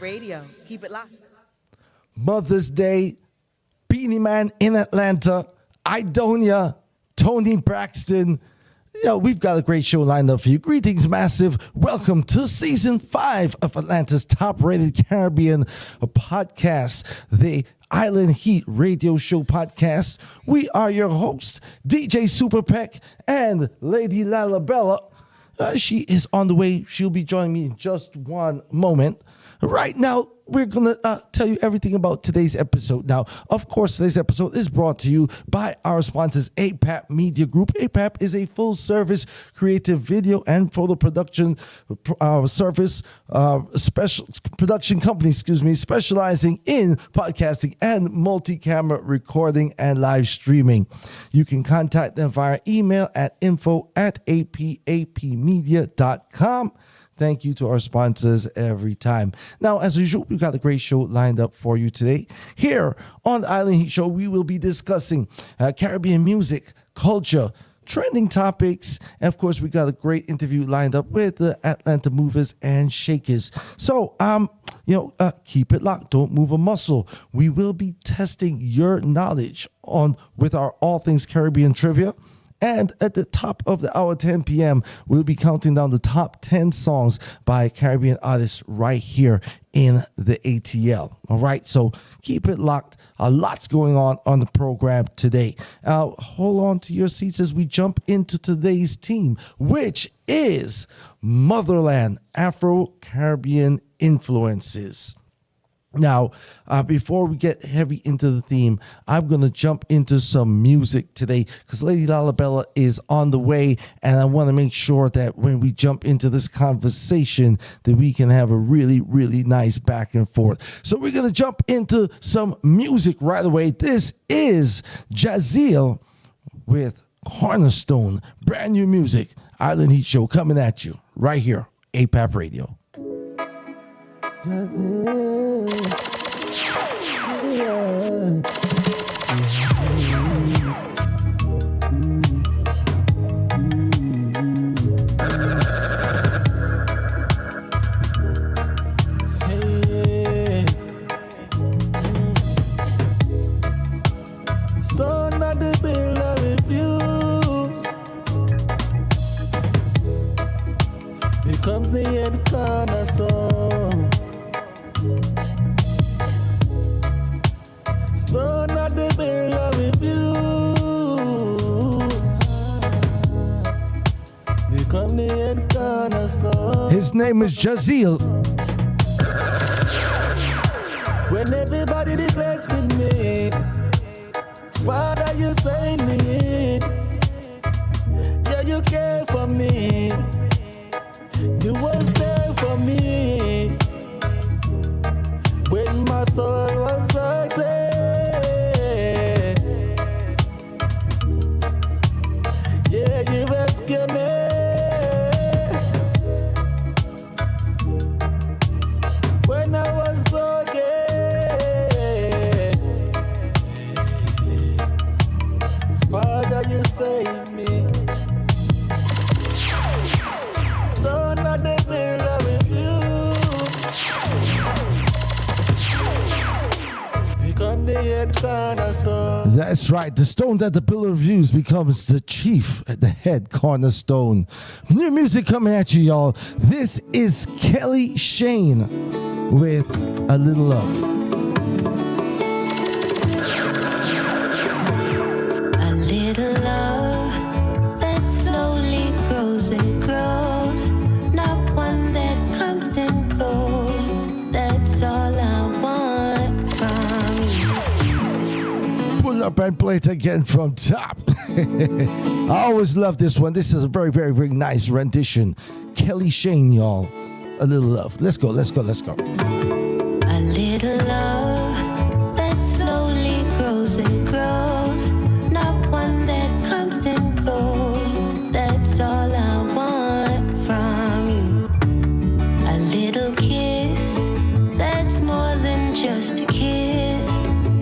Radio. Keep it locked. Mother's Day, Beanie Man in Atlanta, Aidonia, Tony Braxton. We've got a great show lined up for you. Greetings, massive. Welcome to season 5 of Atlanta's top-rated Caribbean podcast, the Island Heat radio show podcast. We are your hosts, DJ Super Peck and Lady Lalabella. She is on the way. She'll be joining me in just one moment. Right now, we're going to tell you everything about today's episode. Now, of course, today's episode is brought to you by our sponsors, APAP Media Group. APAP is a full-service creative video and photo production service, special production company, specializing in podcasting and multi-camera recording and live streaming. You can contact them via email at info@apapmedia.com. Thank you to our sponsors every time. Now, as usual, we've got a great show lined up for you today. Here on the Island Heat Show, we will be discussing Caribbean music, culture, trending topics, and of course, we got a great interview lined up with the Atlanta movers and shakers. So, keep it locked. Don't move a muscle. We will be testing your knowledge with our All Things Caribbean trivia. And at the top of the hour, 10 p.m., we'll be counting down the top 10 songs by Caribbean artists right here in the ATL. All right, so keep it locked. A lot's going on the program today. Hold on to your seats as we jump into today's team, which is Motherland, Afro-Caribbean influences. Now, before we get heavy into the theme, I'm going to jump into some music today because Lady Lalabella is on the way, and I want to make sure that when we jump into this conversation that we can have a really, really nice back and forth. So we're going to jump into some music right away. This is Jazeel with Cornerstone. Brand new music. Island Heat Show coming at you right here, APAP Radio. Stone at the builder refuse becomes the head cornerstone. Stone at the builder refuse become the head cornerstone. His name is Jazeel. When everybody deflects with me, Father, you say me in. Yeah, you care for me. You was there for me when my soul was ugly. Yeah, you rescued me when I was broken. Father, you saved me. Stone at the builder with you. Become the head cornerstone. That's right. The stone that the builder reviews becomes the chief at the head cornerstone. New music coming at you, y'all. This is Kelly Shane with A Little Love. Up and play it again from top. I always love this one. This is a very, very, very nice rendition. Kelly Shane, y'all. A Little Love. Let's go, let's go, let's go. A little love that slowly grows and grows, not one that comes and goes. That's all I want from you. A little kiss that's more than just a kiss,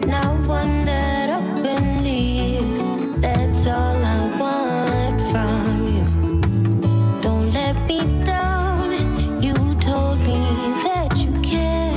not one that that's all I want from you. Don't let me down. You told me that you care.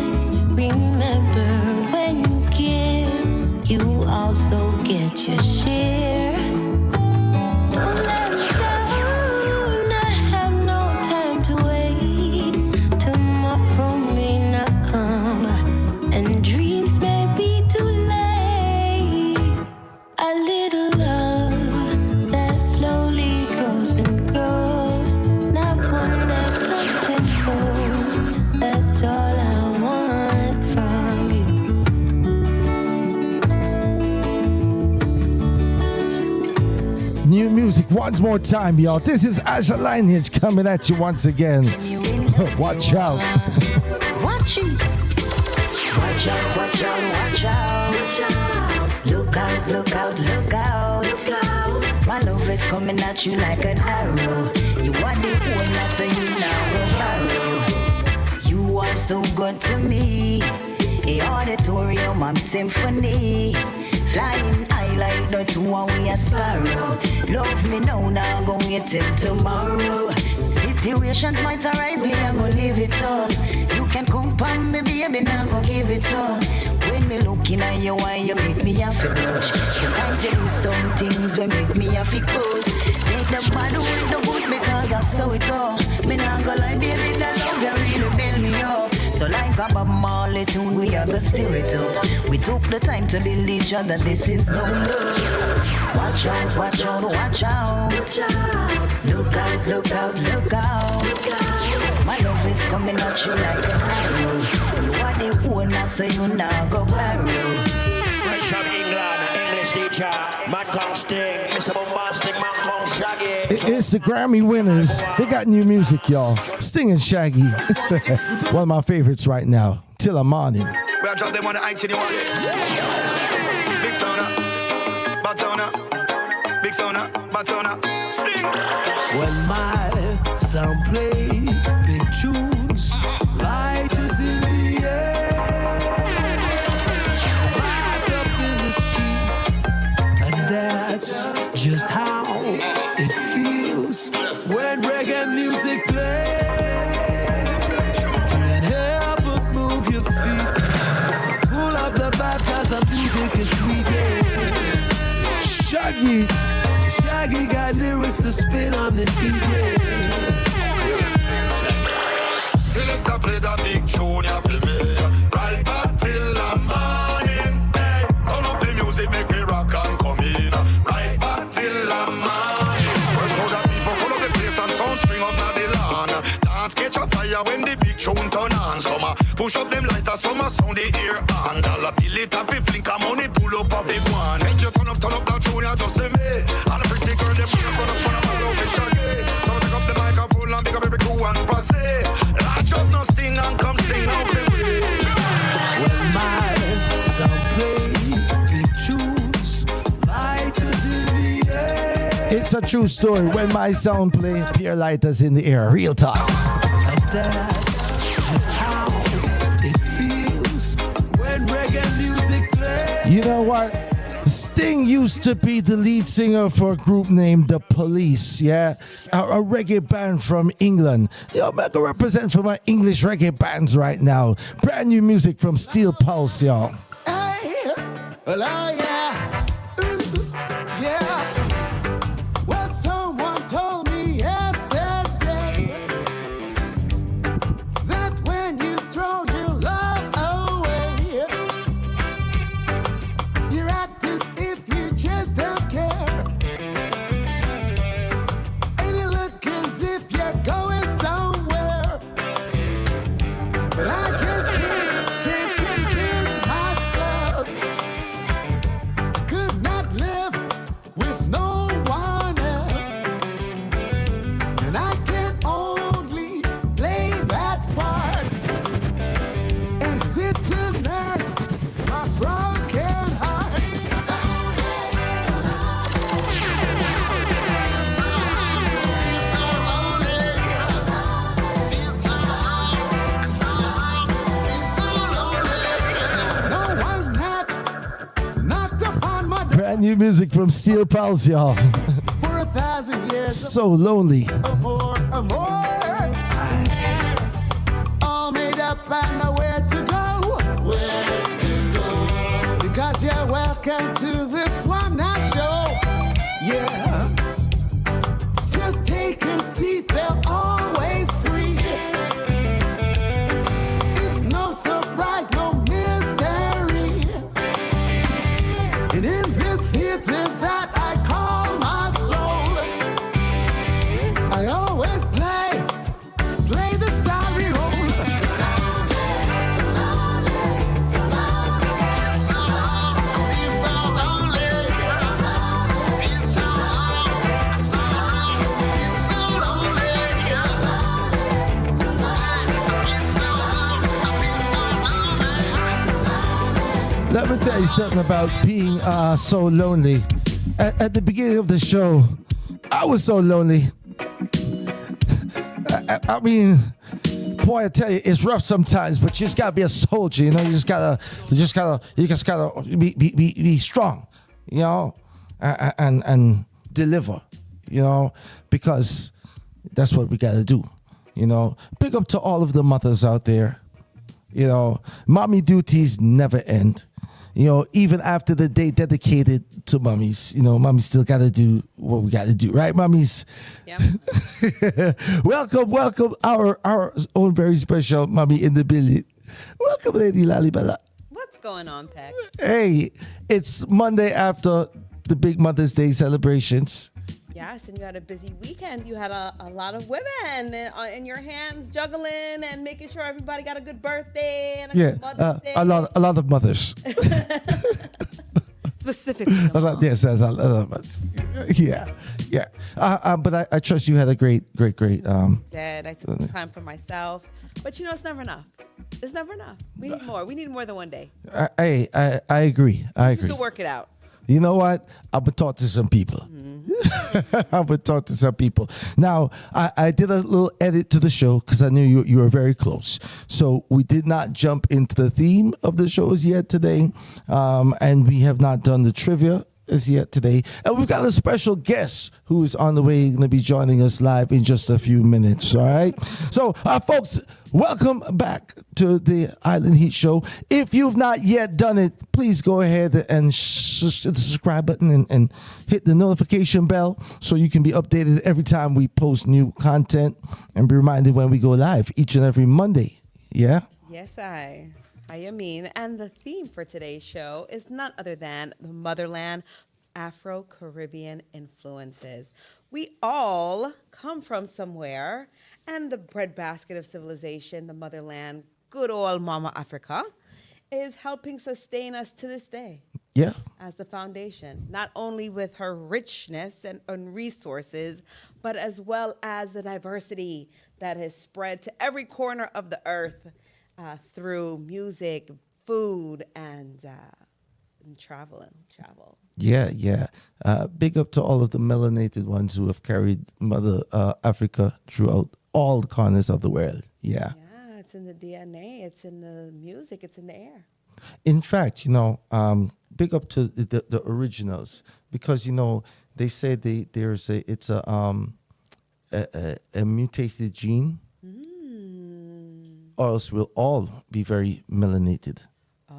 new music once more time, y'all. This is Asha Lineage coming at you once again. Watch out. Watch it. Watch out, watch out, watch out. Watch out. Look out, look out, look out. Look out. My love is coming at you like an arrow. You are the one that say you now go borrow. You are so good to me. A auditorium, I'm symphony. Flying high like the two and we a sparrow. Love me now go wait till tomorrow. Situations might arise, me I go leave it all. You can come on me, baby, now go give it all. When me looking at you, why you make me have to blush? Sometimes you do some things when make me have to close. Take the bad with the good because I saw it go. Me now go like baby, that love you really build me up. So like a Bob Marley tune, we are gonna steer it up. We took the time to build each other, this is no love. Watch out, watch out, watch out. Watch out. Look out, look out, look out. Look out. My love is coming at you like an arrow. You are the owner, so you now go barrel. Fresh from England, English teacher, man come sting, Mr. Bombastic, man come Shaggy. It's the Grammy winners. They got new music, y'all. Sting and Shaggy. One of my favorites right now. Till I'm on him. We are drop them on the IT, you want it. Big soda, bad soda, big soda, bad soda, Sting. When my sound play big tunes, light is in the air, vibes up in the street, and that's just how it feels when reggae music plays. Can't help but move your feet, pull up the vibe 'cause the music is sweet. Yeah. Shaggy. Shaggy got lyrics to spin on this beat. Select a play the big tune, you feel me? Right back till the morning. Hey, turn up the music, make me rock and come in. Right back till the morning. When crowd of people full of the place and sound string up na the lawn. Dance catch a fire when the big tune turn on. Summer push up them lighters, summer sound the ear on. Dollar bill it a fi flick a money pull up of it one. Make you turn up that tune, you just say me. And the pretty girl them run up on a ball with Shaggy. So pick up the microphone and pick up every crew and passe. Large up no sting and come sing out the way. When my sound play big tunes, light is in the air. It's a true story. When my sound play, peer lighters in the air. Real talk. And that's just how it feels when reggae music plays. You know what? Sting used to be the lead singer for a group named The Police, yeah? A reggae band from England. Yo, I'm gonna represent for my English reggae bands right now. Brand new music from Steel Pulse, y'all. Hey, well, oh, yeah. Ooh, yeah. Well, someone told me yesterday that when you throw your love away, you act as if you just don't care. And you look as if you're going somewhere. But I just can't convince myself. Could not live with no one else. And I can only play that part and sit to nurse my broken heart. No one's knocked upon my door Brand new music from Steel Pulse, y'all. for 1,000 years. So lonely. More. All made up and know where to go. Where to go? Because you're welcome to this one night show. Yeah. Just take a seat, they're always free. It's no surprise, no mystery. And in this theater that I call my soul, I always play the starry role. So lonely, so lonely, so lonely, so lonely. me tell you something about being so lonely. At the beginning of the show, I was so lonely. I mean, boy, I tell you, it's rough sometimes, but you just gotta be a soldier. You know, you just gotta be strong. You know, and deliver. You know, because that's what we gotta do. You know, big up to all of the mothers out there. You know, mommy duties never end. You know, even after the day dedicated to mummies, you know, mommy still got to do what we got to do, right, mummies? Yeah. welcome, our own very special mummy in the building. Welcome, Lady Lalibela. What's going on, Peck? Hey, it's Monday after the big Mother's Day celebrations. Yes, and you had a busy weekend. You had a lot of women in your hands juggling and making sure everybody got a good birthday and a good Mother's Day. a lot of mothers. Specifically. Yes, a lot of us. Yeah. But I trust you had a great. I did. I took some time for myself. But you know, it's never enough. It's never enough. We need more. We need more than one day. I agree. You can work it out. You know what? I'm going to talk to some people. I'm going to talk to some people. Now, I did a little edit to the show because I knew you were very close. So we did not jump into the theme of the shows yet today. And we have not done the trivia as yet today. And we've got a special guest who is on the way, going to be joining us live in just a few minutes. All right. So, folks, welcome back to the Island Heat Show. If you've not yet done it, please go ahead and hit the subscribe button and hit the notification bell so you can be updated every time we post new content and be reminded when we go live each and every Monday. Yeah? Yes, I mean. And the theme for today's show is none other than the Motherland Afro-Caribbean influences. We all come from somewhere, and the breadbasket of civilization, the motherland, good old Mama Africa, is helping sustain us to this day. Yeah. As the foundation, not only with her richness and resources, but as well as the diversity that has spread to every corner of the earth through music, food, and travel. Yeah. Big up to all of the melanated ones who have carried Mother Africa throughout all the corners of the world. Yeah. Yeah, it's in the DNA, it's in the music, it's in the air. In fact, you know, big up to the originals because, you know, they say it's a mutated gene, or else we'll all be very melanated.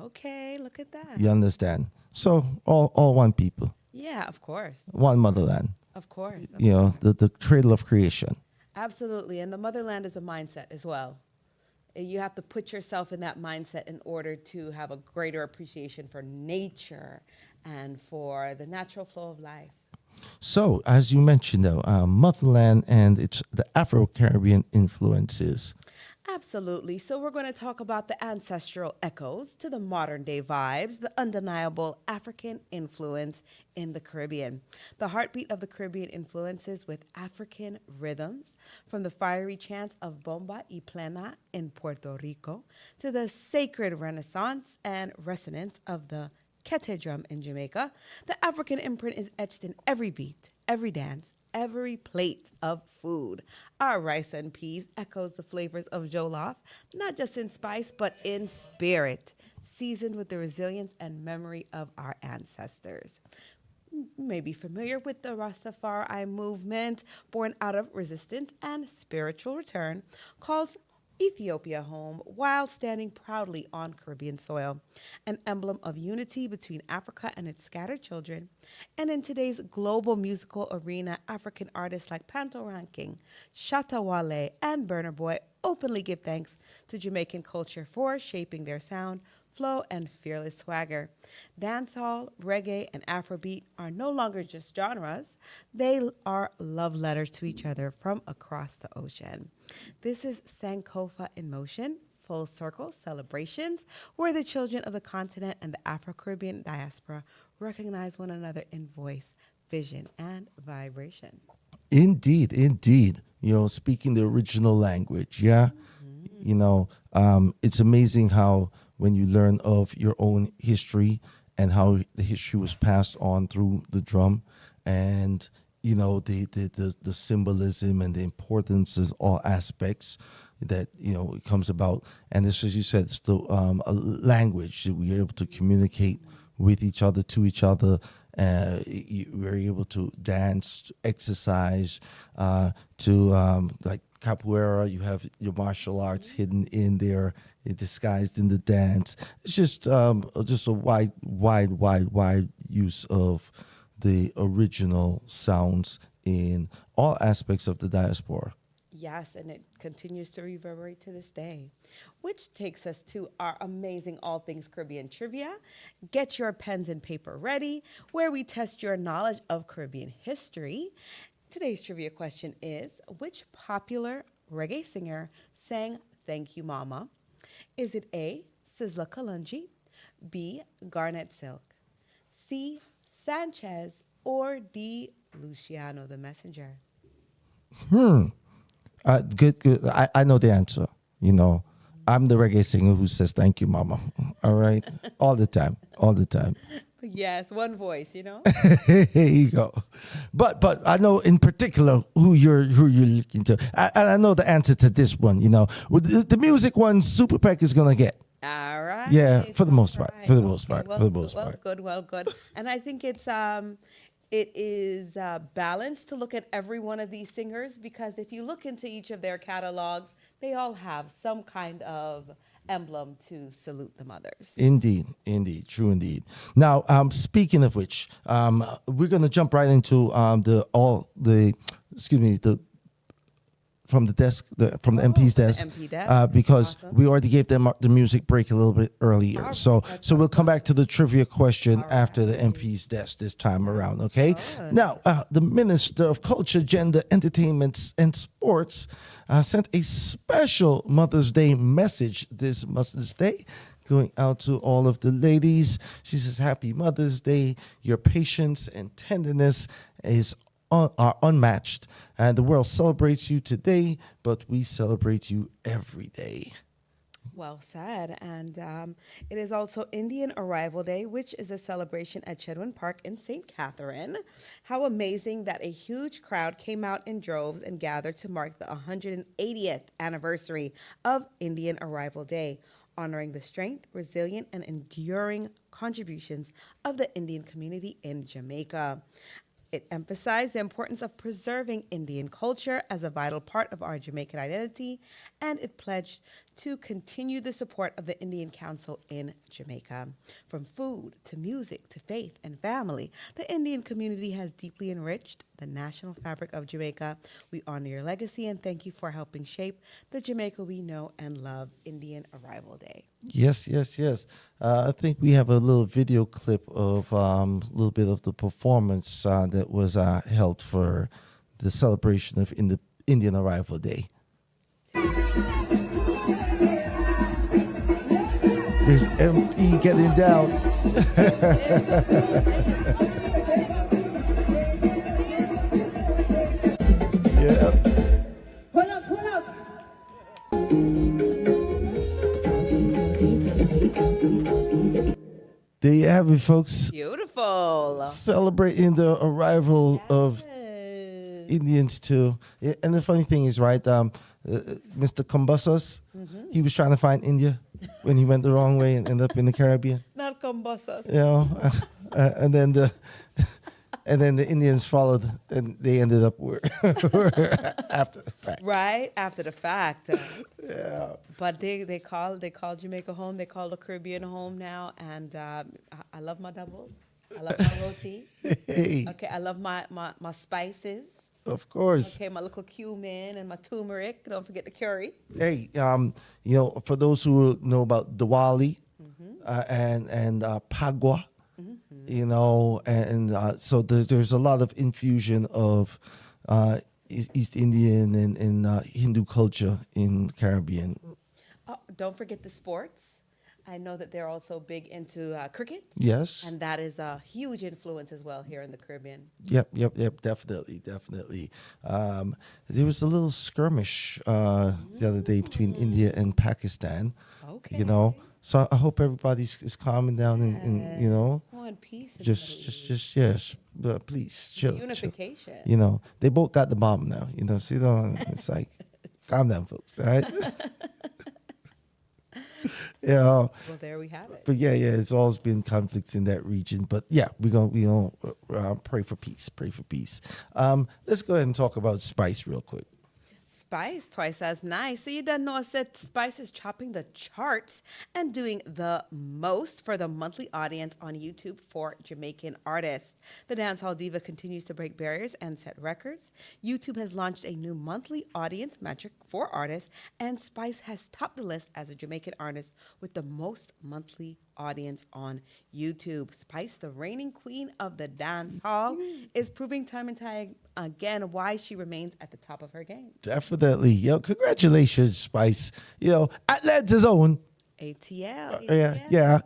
Okay, look at that. You understand? So all one people. Yeah, of course. One motherland. Of course. You know, the cradle of creation. Absolutely. And the motherland is a mindset as well. You have to put yourself in that mindset in order to have a greater appreciation for nature and for the natural flow of life. So, as you mentioned, though, Motherland and it's the Afro-Caribbean influences. Absolutely. So we're going to talk about the ancestral echoes to the modern day vibes, the undeniable African influence in the Caribbean. The heartbeat of the Caribbean influences with African rhythms, from the fiery chants of Bomba y Plena in Puerto Rico to the sacred renaissance and resonance of the Kete drum in Jamaica. The African imprint is etched in every beat, every dance, every plate of food. Our rice and peas echoes the flavors of jollof, not just in spice, but in spirit, seasoned with the resilience and memory of our ancestors. You may be familiar with the Rastafari movement, born out of resistance and spiritual return, calls Ethiopia home while standing proudly on Caribbean soil, an emblem of unity between Africa and its scattered children. And in today's global musical arena, African artists like Panto Ranking, Shatta Wale, and Burna Boy openly give thanks to Jamaican culture for shaping their sound, flow, and fearless swagger. Dancehall, reggae, and Afrobeat are no longer just genres. They are love letters to each other from across the ocean. This is Sankofa in Motion, full circle celebrations, where the children of the continent and the Afro-Caribbean diaspora recognize one another in voice, vision, and vibration. Indeed. You know, speaking the original language, yeah? Mm-hmm. You know, it's amazing how when you learn of your own history and how the history was passed on through the drum, and you know the symbolism and the importance of all aspects that it comes about. And this, as you said, it's the a language that we are able to communicate with each other, to each other. We're able to dance, exercise, to like capoeira. You have your martial arts hidden in there, disguised in the dance. It's just a wide use of the original sounds in all aspects of the diaspora. Yes, and it continues to reverberate to this day. Which takes us to our amazing All Things Caribbean trivia. Get your pens and paper ready, where we test your knowledge of Caribbean history. Today's trivia question is, which popular reggae singer sang Thank You Mama? Is it A, Sizzla Kalonji, B, Garnet Silk, C, Sanchez, or D, Luciano the Messenger? Good. I know the answer. I'm the reggae singer who says thank you, mama. All right, all the time. Yes, one voice. Here you go. But I know in particular who you're looking to. I know the answer to this one. With the music one, Super Peck is gonna get. All right. Yeah, for the most part. Right. For the most Okay, part. well, For the most part. Well, good. And I think it is balanced to look at every one of these singers, because if you look into each of their catalogs, they all have some kind of emblem to salute the mothers. Indeed, true indeed. Now, speaking of which, we're gonna jump right into from the desk, from the MP's desk, MP desk. because Awesome. we already gave them the music break a little bit earlier. So we'll come back to the trivia question after the MP's desk this time around. Okay. Now, the Minister of Culture, Gender, Entertainment, and Sports sent a special Mother's Day message this Mother's Day, going out to all of the ladies. She says, "Happy Mother's Day. Your patience and tenderness are unmatched, and the world celebrates you today, but we celebrate you every day." Well said. And it is also Indian Arrival Day, which is a celebration at Chedwin Park in St. Catherine. How amazing that a huge crowd came out in droves and gathered to mark the 180th anniversary of Indian Arrival Day, honoring the strength, resilient, and enduring contributions of the Indian community in Jamaica. It emphasized the importance of preserving Indian culture as a vital part of our Jamaican identity, and it pledged to continue the support of the Indian Council in Jamaica. From food to music to faith and family, the Indian community has deeply enriched the national fabric of Jamaica. We honor your legacy and thank you for helping shape the Jamaica we know and love. Indian Arrival Day. Yes. I think we have a little video clip of a little bit of the performance that was held for the celebration of Indian Arrival Day. There's MP getting down. Yeah. Pull up. There you have it, folks. Beautiful. Celebrating the arrival of Indians too. Yeah, and the funny thing is, right, Mr. Combussos, he was trying to find India when he went the wrong way and ended up in the Caribbean. Not Combussos. And then the Indians followed, and they ended up where after the fact. Right after the fact. Yeah. But they call Jamaica home. They call the Caribbean home now, and I love my doubles. I love my roti. Hey. Okay, I love my spices. Of course. Okay, my little cumin and my turmeric. Don't forget the curry. Hey, for those who know about Diwali and Pagua, so there's a lot of infusion of East Indian and Hindu culture in the Caribbean. Oh, don't forget the sports. I know that they're also big into cricket. Yes. And that is a huge influence as well here in the Caribbean. Yep, definitely. There was a little skirmish the other day between India and Pakistan. Okay. So I hope everybody's is calming down and you know, Want peace. in the just yes, but please chill. chill. unification. You know, they both got the bomb now. You know, so you know, it's like, calm down, folks. All right. Yeah. Well, there we have it. But yeah, it's always been conflicts in that region. But yeah, we gonna pray for peace. Pray for peace. Let's go ahead and talk about Spice real quick. Spice, twice as nice. So you done know that Spice is chopping the charts and doing the most for the monthly audience on YouTube for Jamaican artists. The dancehall diva continues to break barriers and set records. YouTube has launched a new monthly audience metric for artists, and Spice has topped the list as a Jamaican artist with the most monthly audience on YouTube. Spice, the reigning queen of the dancehall, is proving time and time again why she remains at the top of her game. Definitely. Yo, congratulations, Spice. You know, Atlanta's own. ATL. Yeah.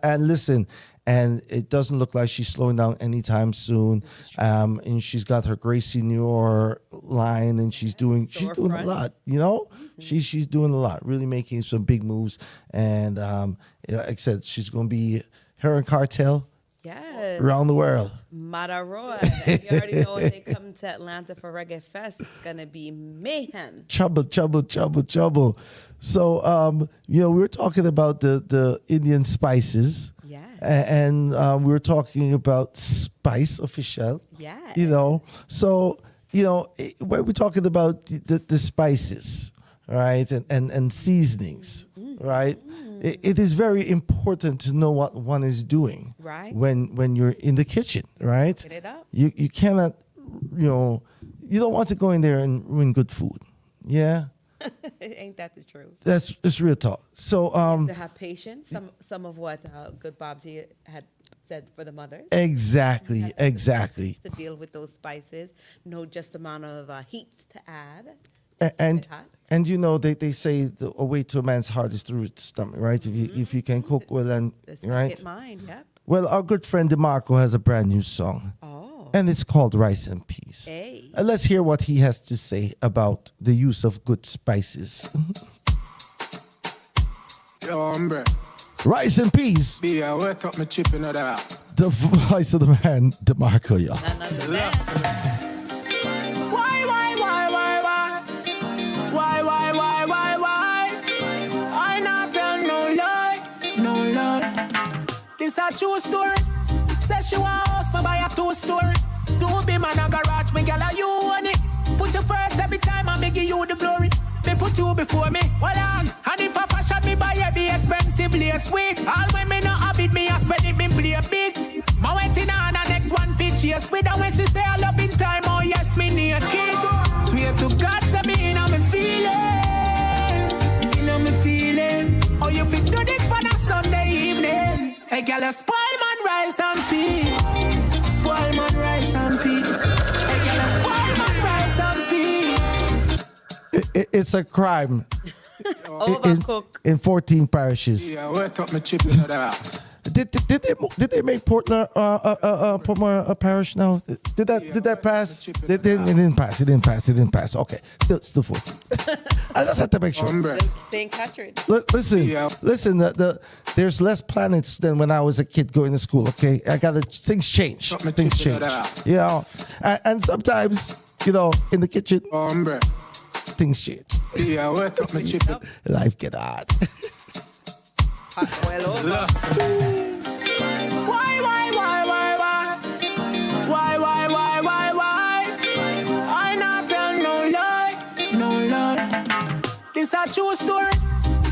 And listen, and it doesn't look like she's slowing down anytime soon. And she's got her Gracie Noir line, and she's doing a lot. You know, she's doing a lot, really making some big moves. And like I said, she's going to be her and Cartel. Yes. Around the world. Mataroa. And you already know when they come to Atlanta for Reggae Fest, it's going to be mayhem. Trouble. So, we were talking about the Indian spices. Yeah. And we were talking about Spice Official. Yeah. You know, so, when we're talking about the spices, right, and seasonings, right, it is very important to know what one is doing, right, when you're in the kitchen, right? Get it up. You cannot, you don't want to go in there and ruin good food. Yeah. Ain't that the truth? It's real talk. So to have patience. Some of what Good Bobsy had said for the mothers. Exactly. To deal with those spices, know just amount of heat to add. And they say a way to a man's heart is through its stomach, right? If you can cook well and right. Mind, yep. Well, our good friend DeMarco has a brand new song. And it's called Rice and Peas. Hey. And let's hear what he has to say about the use of good spices. Yo, hombre. Rice and Peas. Yeah, wet up my chip in that. The voice of the man, DeMarco, y'all. I not tell no lie. This a true story. Says she want house, me buy a 2-story. 2 be man a garage, me gyal a you own it. Put you first every time I give you the glory. Me put you before me, hold on. And if I fashion me buy every expensive lace sweet. All when me no habit, me a spend it, me play big. Ma waiting on the next one pitch, yes with. And when she say I love in time, oh yes, me naked. Swear to God, say me in on me feelings. In on me feelings. Oh, you fit do this for a Sunday evening. Hey, girl, you spoil man rice and peas. Spoil man rice and peas. Hey, girl, you spoil man rice and peas. It's a crime. Overcook. In 14 parishes. Yeah, wet up my chip in that. Did they make Portmore a parish now? Did that pass? It didn't pass. Okay, still 14. I just have to make sure. St. Catherine. Listen. There's less planets than when I was a kid going to school. Okay, things change. And sometimes in the kitchen, things change. Yeah, wet up my chip. Life get hard. Well over. Why? I not tell no lie. This a true story.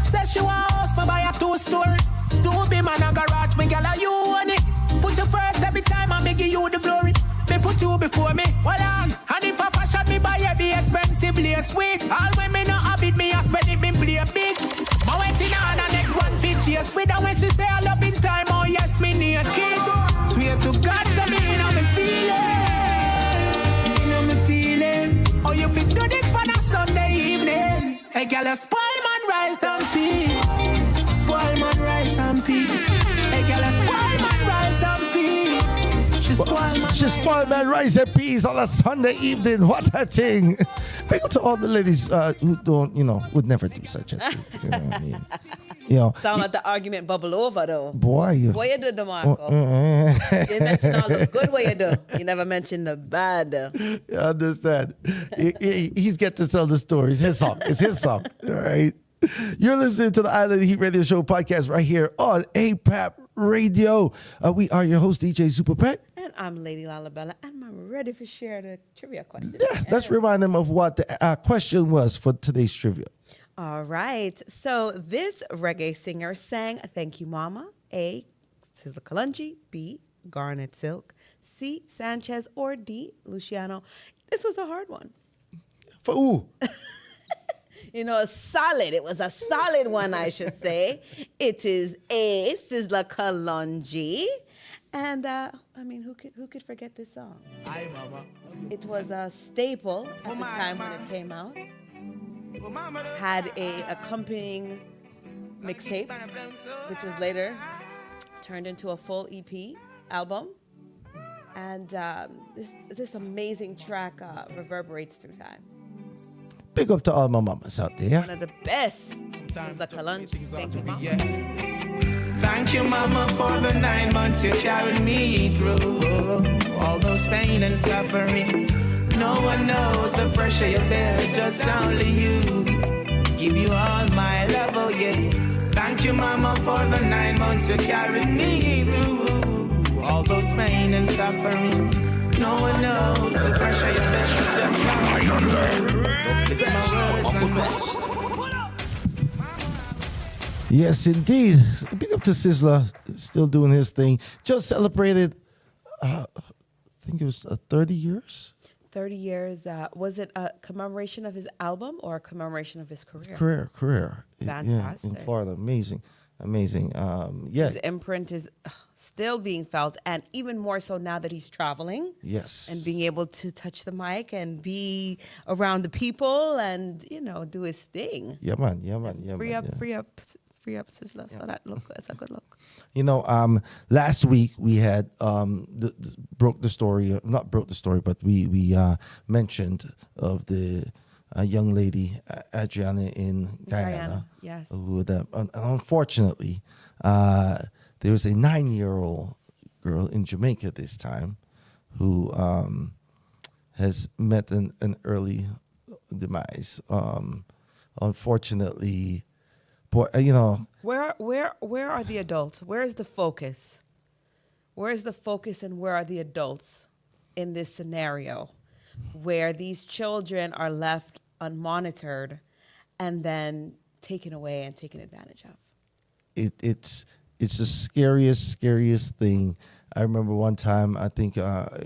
Says she want house, me buy a 2-story. 2 be man a garage, me gyal a you own it. Put you first every time I give you the glory. Me put you before me, hold on. And if I fashion me buy every expensive lace sweet. All when me no habit, me a spend it, me play big. Ma waiting on the next one pitch, yes with. And when she say I love in time, oh yes, me naked. Swear to God, say me in on me feelings. In on me feelings. Oh, you fit do this for a Sunday evening. Hey, girl, you spoil man rice and peas. Spoil man rice and peas. Hey, girl, you spoil man rice and peas. She spoiled man rice and peas on a Sunday evening. What a thing. Big up to all the ladies who don't, would never do such a thing. You know what I mean? You know, Sound like the argument bubble over though. boy, you. What you do, DeMarco? You mentioned all the good what you do. You never mentioned the bad. I understand. He's get to tell the story. It's his song. It's his song. All right. You're listening to the Island Heat Radio Show podcast right here on APAP Radio. We are your host, DJ Super Pet. And I'm Lady Lalabella, and I'm ready to share the trivia question. Yeah, let's remind them of what the question was for today's trivia. All right. So this reggae singer sang Thank You Mama, A, Sizzla Kalonji, B, Garnet Silk, C, Sanchez, or D, Luciano. This was a hard one. Ooh. You know, solid. It was a solid one, I should say. It is A, Sizzla Kalonji. And, I mean, who could forget this song? Hi, mama. It was a staple at the time when it came out. Had a accompanying mixtape, which was later turned into a full EP album. And this amazing track reverberates through time. Big up to all my mamas out there. One of the best. The Kalonji. Thank you, Mama. Thank you, mama, for the 9 months you carried me through. All those pain and suffering. No one knows the pressure you bear, just only you. Give you all my love, oh yeah. Thank you, mama, for the 9 months you carried me through. All those pain and suffering. No one knows the pressure you bear, just only you. It's my words and best. Yes, indeed. Big up to Sizzla, still doing his thing. Just celebrated, I think it was 30 years? 30 years. Was it a commemoration of his album or a commemoration of his career? Career. Fantastic. Yeah, in Florida. Amazing. Yeah. His imprint is still being felt, and even more so now that he's traveling. Yes. And being able to touch the mic and be around the people and, you know, do his thing. Yeah, man. Free up Sizzla. So that's a good look. You know, last week we had broke the story, not broke the story, but we mentioned of the young lady, Adriana in Guyana. Yes. Who, unfortunately, there was a 9-year-old girl in Jamaica this time who has met an early demise. Unfortunately, boy, you know. Where are the adults? Where is the focus? Where is the focus and where are the adults in this scenario where these children are left unmonitored and then taken away and taken advantage of? It's the scariest thing. I remember one time, I think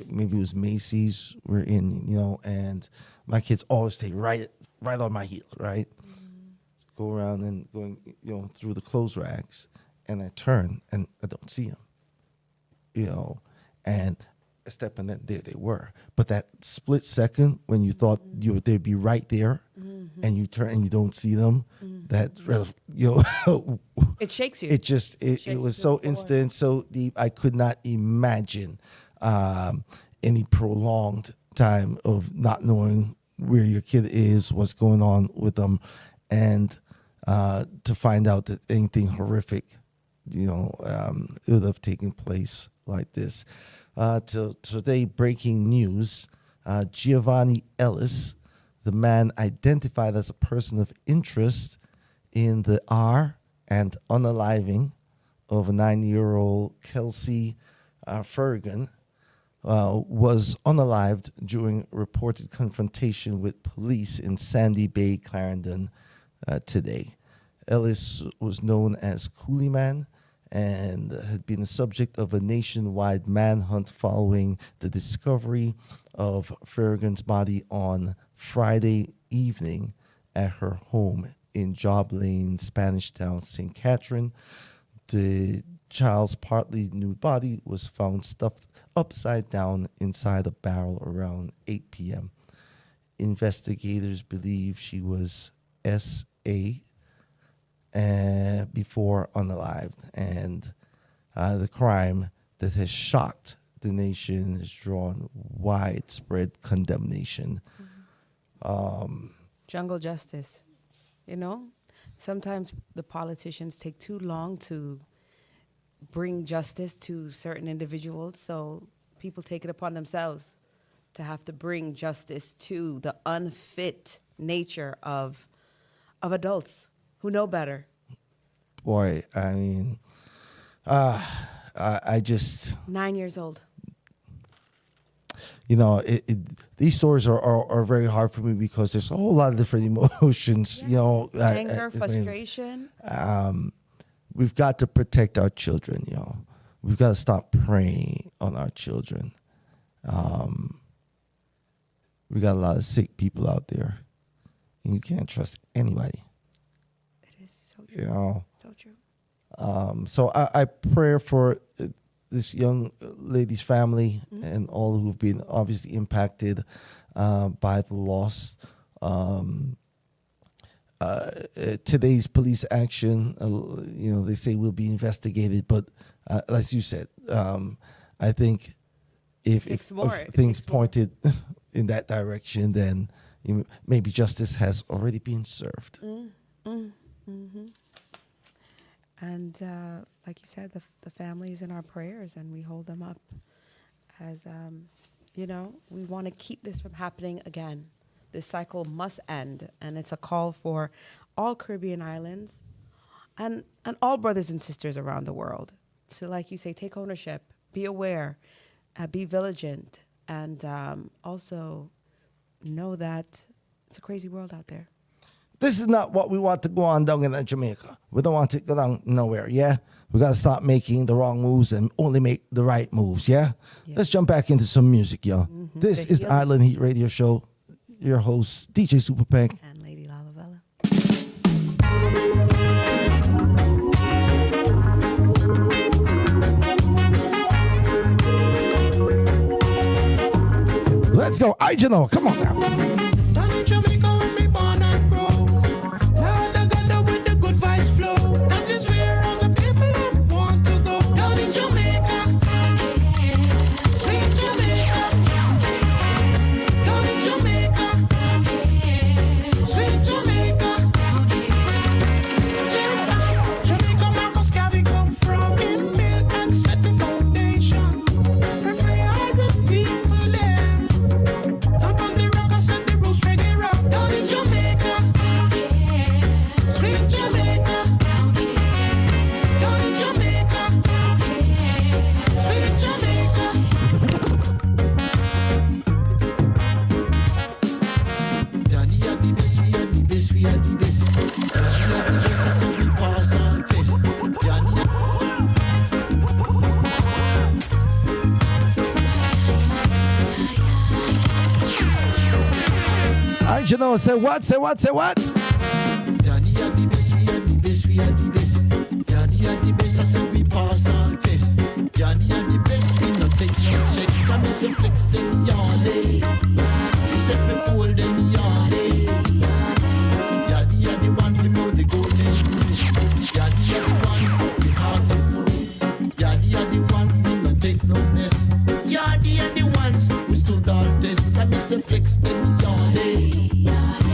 maybe it was Macy's, we're in, you know, and my kids always stay right on my heels, right? Go around and going, you know, through the clothes racks, and I turn and I don't see them, you know, and I step in, there they were. But that split second when you thought they'd be right there, and you turn and you don't see them, that, you know, it shakes you. It was so instant, so deep. I could not imagine any prolonged time of not knowing where your kid is, what's going on with them, and to find out that anything horrific, you know, it would have taken place like this. Today, breaking news, Giovanni Ellis, the man identified as a person of interest in the R and unaliving of a 9-year-old Kelsey Fergun, was unalived during reported confrontation with police in Sandy Bay, Clarendon, today. Ellis was known as Coolie Man and had been the subject of a nationwide manhunt following the discovery of Fergun's body on Friday evening at her home in Job Lane, Spanish Town, St. Catherine. The child's partly nude body was found stuffed upside down inside a barrel around 8 p.m. Investigators believe she was S.A. Before unalived, and the crime that has shocked the nation has drawn widespread condemnation. Jungle justice, you know? sometimes the politicians take too long to bring justice to certain individuals, so people take it upon themselves to have to bring justice to the unfit nature of adults who know better. Boy, I mean, I just, 9 years old. you know, these stories are very hard for me because there's a whole lot of different emotions. You know, Anger, frustration. We've got to protect our children. You know, we've got to stop preying on our children. We got a lot of sick people out there, and you can't trust anybody. It is so true. You know, So true. so I pray for this young lady's family and all who've been obviously impacted by the loss. Today's police action, you know, they say will be investigated, but as you said, I think if things pointed in that direction, then maybe justice has already been served. And like you said, the families in our prayers, and we hold them up as, you know, we want to keep this from happening again. This cycle must end, and it's a call for all Caribbean islands and all brothers and sisters around the world to, like you say, take ownership, be aware, be vigilant, and also know that it's a crazy world out there. This is not what we want to go on down in Jamaica. We don't want it to go down nowhere, yeah? We got to stop making the wrong moves and only make the right moves, yeah? Let's jump back into some music, y'all. This is the Island Heat Radio Show. Your host, DJ Superpank. And Lady Lalavella. Let's go. Ijahknowah, come on now. Down in Jamaica where we born and grow. Now together with the good vibes flow. That is where all the people want to go. Down in Jamaica, sweet Jamaica. Down in Jamaica, sweet Jamaica. Jamaica, Marcus Garvey come from. Him build and set the foundation for free hard people there. Up on the rock, I set the rules, reggae rock. Down in Jamaica, sweet Jamaica. Down in Jamaica, sweet Jamaica. Daddy are the best, we are the best, we are the best. Daddy are the best, I said we pass all tests. Daddy Ijahknowah, say what, say what, say what? Daddy are the best, we are the best, we are the best. Daddy are the best, I said we pass all tests. Daddy are the best, we no take no check. Come and say flex them yardy. We say we hold them yardy. Daddy are the ones we know the golden rules. Daddy are the ones we have the food. Daddy are the ones we no take no mess. Daddy are the ones we stood all tests. Come and say flex them yardy.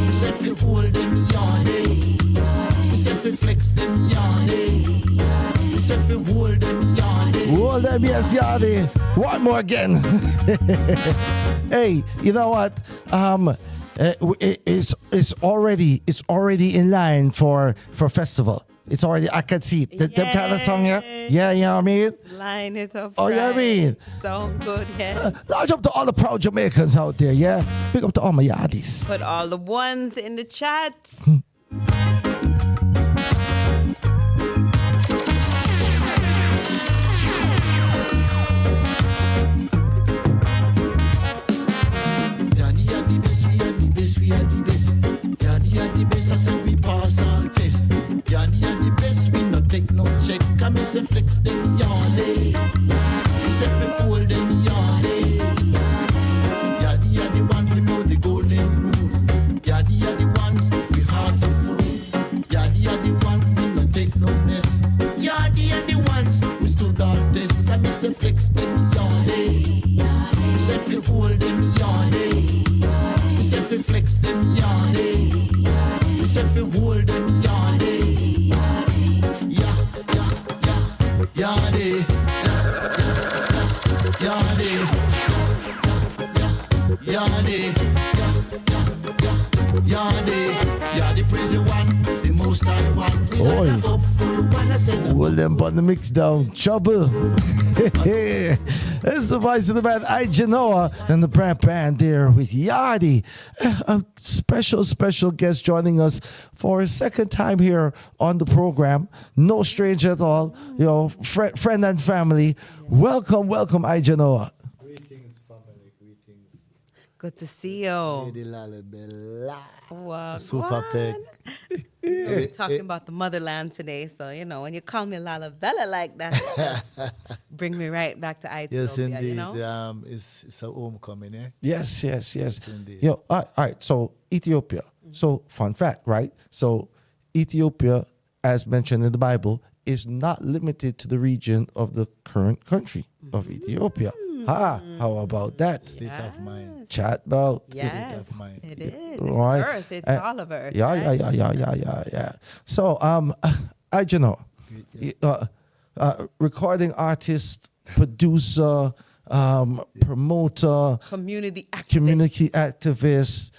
We say we hold them yardy. We say we flex them yardy. We say we hold them yardy. Hold them, yes, Yachtie. One more again. Hey, you know what? It's already in line for festival. It's already, I can see it. Them kind of song, yeah? Yeah, you know what I mean? Line it up. Oh, you know what I mean? Sound good, yeah. Large up to all the proud Jamaicans out there, yeah? Big up to all my yardies. Put all the ones in the chat. Daddy are the best, we are the best, we are the best. Daddy are the best, I said we pass all tests. Daddy are the best, we no take no check. Come and say flex them yardy. We say we hold them yardy. Daddy are the ones we know the golden rules. Daddy are the ones we hard for food. Daddy are the ones we no take no mess. Daddy are the ones we stood all tests. Come and say flex them yardy. We say we hold them yardy. We say we flex them yardy. We say we hold them yardy. Oi. Well, them on the mix down. Trouble. It's the voice of the band Ijahknowah and the band there with Yachtie. A special guest joining us for a second time here on the program. No stranger at all. You know, friend and family. Welcome, Ijahknowah. Greetings, family. Greetings. Good to see you. Lady Lalabella. Wow. Super peg. We're talking about the motherland today, so you know when you call me Lalabella like that, bring me right back to Ethiopia. Yes, indeed. You know? It's a homecoming, eh? Yes. Indeed. Yo, all right. So Ethiopia. So fun fact, right? So Ethiopia, as mentioned in the Bible, is not limited to the region of the current country of Ethiopia. How about that? State of mind. Chat about. Yes, of mind. it is. It's Right. Earth. It's all of Earth. Yeah. So, Ijahknowah, recording artist, producer, promoter, Community activist. community activist.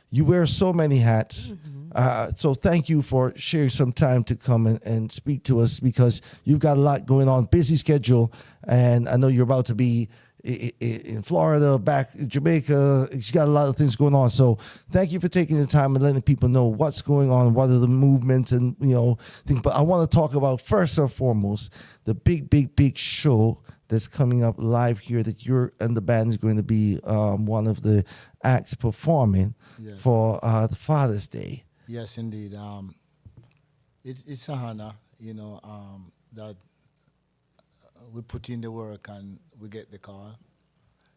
You wear so many hats. So thank you for sharing some time to come and speak to us because you've got a lot going on, busy schedule, and I know you're about to be in Florida, back in Jamaica. You've got a lot of things going on. So thank you for taking the time and letting people know what's going on, what are the movements and, things. But I want to talk about first and foremost, the big show that's coming up live here that you're and the band is going to be one of the acts performing for the Father's Day. Yes, indeed. It's a honor, that we put in the work and we get the call.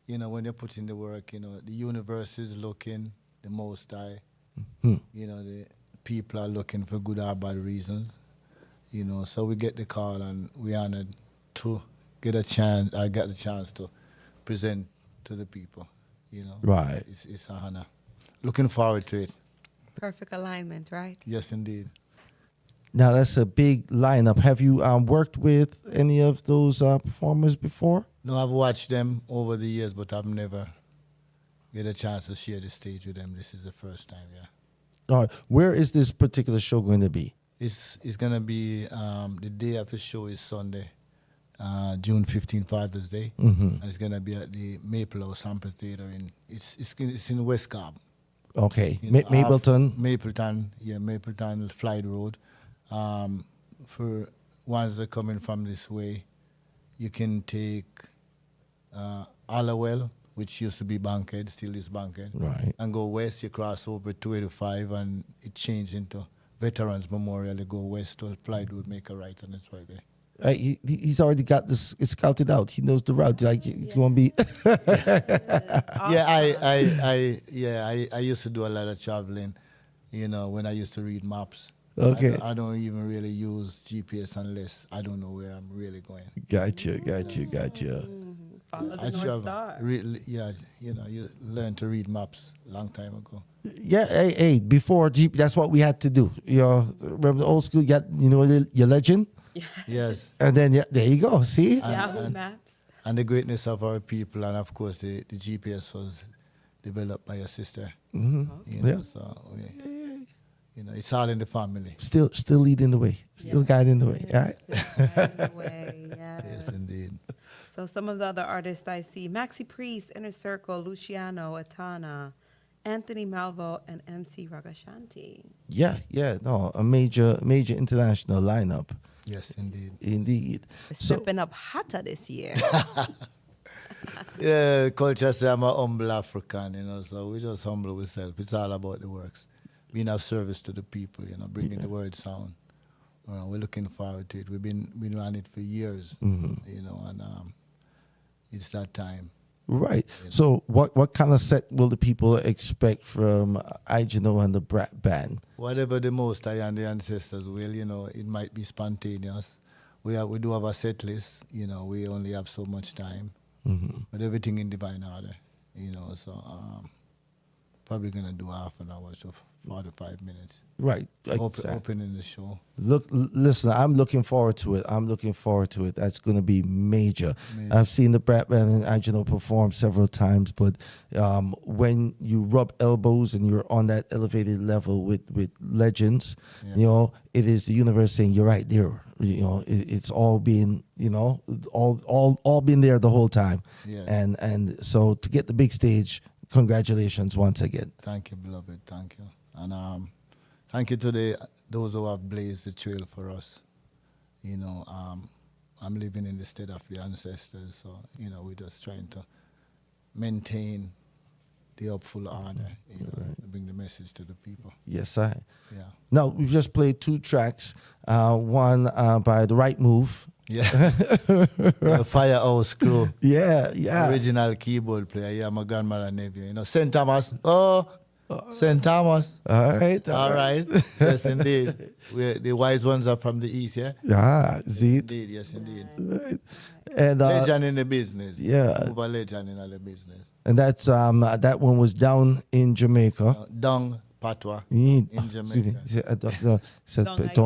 When you put in the work, the universe is looking, the Most High. The people are looking for good or bad reasons. So we get the call and we honored to get a chance. I got the chance to present to the people. Right. It's a honor. Looking forward to it. Perfect alignment, right? Yes, indeed. Now, that's a big lineup. Have you worked with any of those performers before? No, I've watched them over the years, but I've never get a chance to share the stage with them. This is the first time, yeah. All right. Where is this particular show going to be? It's going to be, the day of the show is Sunday, June 15, Father's Day. And it's going to be at the Maple House Amphitheater. It's in West Cobb. Okay. Mapleton. Mapleton, Flight Road. For ones that are coming from this way, you can take Allowell, which used to be Bankhead, still is Bankhead. Right. And go west, you cross over 285, and it changed into Veterans Memorial. You go west to Flight Road, make a right, and it's right there. He's already got this scouted out. He knows the route. Like it's going to be. I used to do a lot of traveling. When I used to read maps. Okay. I don't even really use GPS unless I don't know where I'm really going. Gotcha. Follow the North Star. You learn to read maps a long time ago. Yeah, hey, before GPS, that's what we had to do. Remember the old school? You got, your legend? Yes. And then, there you go. See? Yahoo Maps. And the greatness of our people, and of course, the GPS was developed by your sister. It's all in the family. Still leading the way. Still guiding the way. All right. Yes, indeed. So some of the other artists I see, Maxi Priest, Inner Circle, Luciano, Atana, Anthony Malvo, and MC Ragashanti. Yeah. No, a major international lineup. Yes, indeed. Indeed. We're stepping up hotter this year. Yeah, culture say I'm a humble African, so we just humble ourselves. It's all about the works. Being of service to the people, bringing the word sound. We're looking forward to it. We've been on it for years, and it's that time. Right. So what kind of set will the people expect from Ijahknowah and the band? Whatever the Most High and the ancestors will, it might be spontaneous. We do have a set list, we only have so much time, but everything in divine order, so probably gonna do half an hour, so 45 minutes. Right. Opening the show. Listen, I'm looking forward to it. That's going to be major. I've seen the Bratman and Angelo perform several times, but when you rub elbows and you're on that elevated level with legends, it is the universe saying you're right there. It's all being, all been there the whole time. Yeah. And so to get the big stage, congratulations once again. Thank you, beloved. Thank you. And thank you to those who have blazed the trail for us. I'm living in the state of the ancestors, so, we're just trying to maintain the upful honor, to bring the message to the people. Yes, I. Yeah. Now, we've just played 2 tracks, one by The Right Move. Yeah. The Firehouse crew. Yeah. Original keyboard player. Yeah, my grandmother nephew. St. Thomas. Oh, St. Thomas. All right. Yes, indeed. The wise ones are from the east, yeah? Yeah, see? Indeed, yes, indeed. Right. And legend in the business. Yeah. Over legend in the business. And that's that one was down in Jamaica. Down Patois in Jamaica.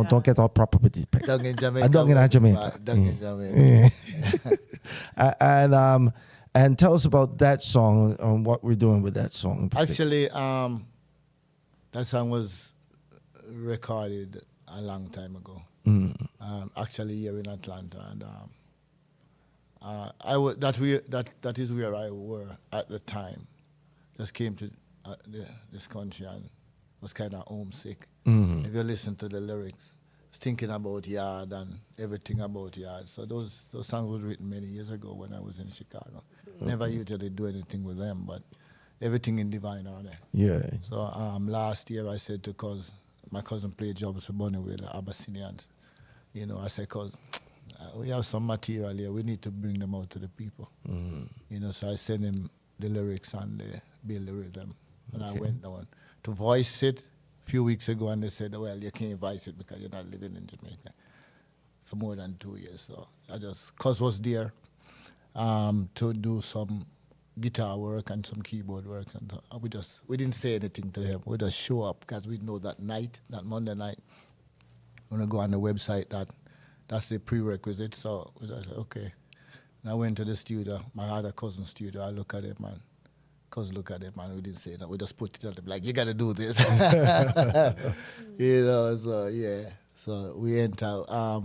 Don't get all proper with this. Down in Jamaica. Down in Jamaica. Down in Jamaica. And tell us about that song and what we're doing with that song. Actually, that song was recorded a long time ago. Actually, here in Atlanta, and that is where I were at the time. Just came to this country and was kind of homesick. If you listen to the lyrics, was thinking about yard and everything about yard. So those songs was written many years ago when I was in Chicago. Never usually do anything with them, but everything in divine order. Yeah. So last year I said to my cousin played drums for Bunny with the Abyssinians. I said, cause we have some material here, we need to bring them out to the people. So I sent him the lyrics and the build the rhythm. And I went down to voice it a few weeks ago, and they said, well, you can't voice it because you're not living in Jamaica for more than 2 years. So cause was there to do some guitar work and some keyboard work. And we didn't say anything to him. We just show up because we know that Monday night, we're going to go on the website that's the prerequisite. So we just said, okay. And I went to the studio, my other cousin's studio. I look at him, and cousin look at him, and we didn't say that. We just put it on him, like, you got to do this. So yeah. So we went out.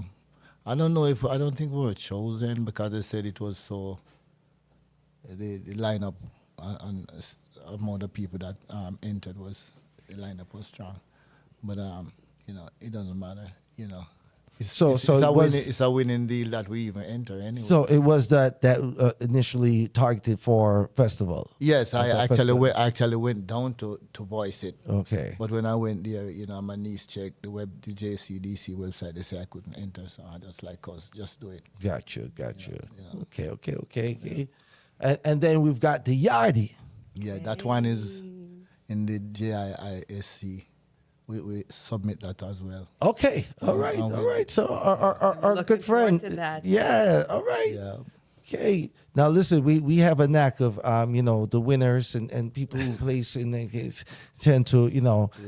I don't think we were chosen because they said it was so, the lineup and among the people that entered the lineup was strong. But, it doesn't matter, It's a winning deal that we even enter anyway. So it was that initially targeted for festival. Yes, I actually went down to voice it. Okay. But when I went there, my niece checked the JCDC website. They said I couldn't enter, so I just just do it. Got you. Okay. And then we've got the Yachtie. Yeah, that one is in the JIISC. We submit that as well. Okay, all right. So our good friend, yeah, all right. Yeah. Okay. Now listen, we have a knack of the winners and people who place in the case tend to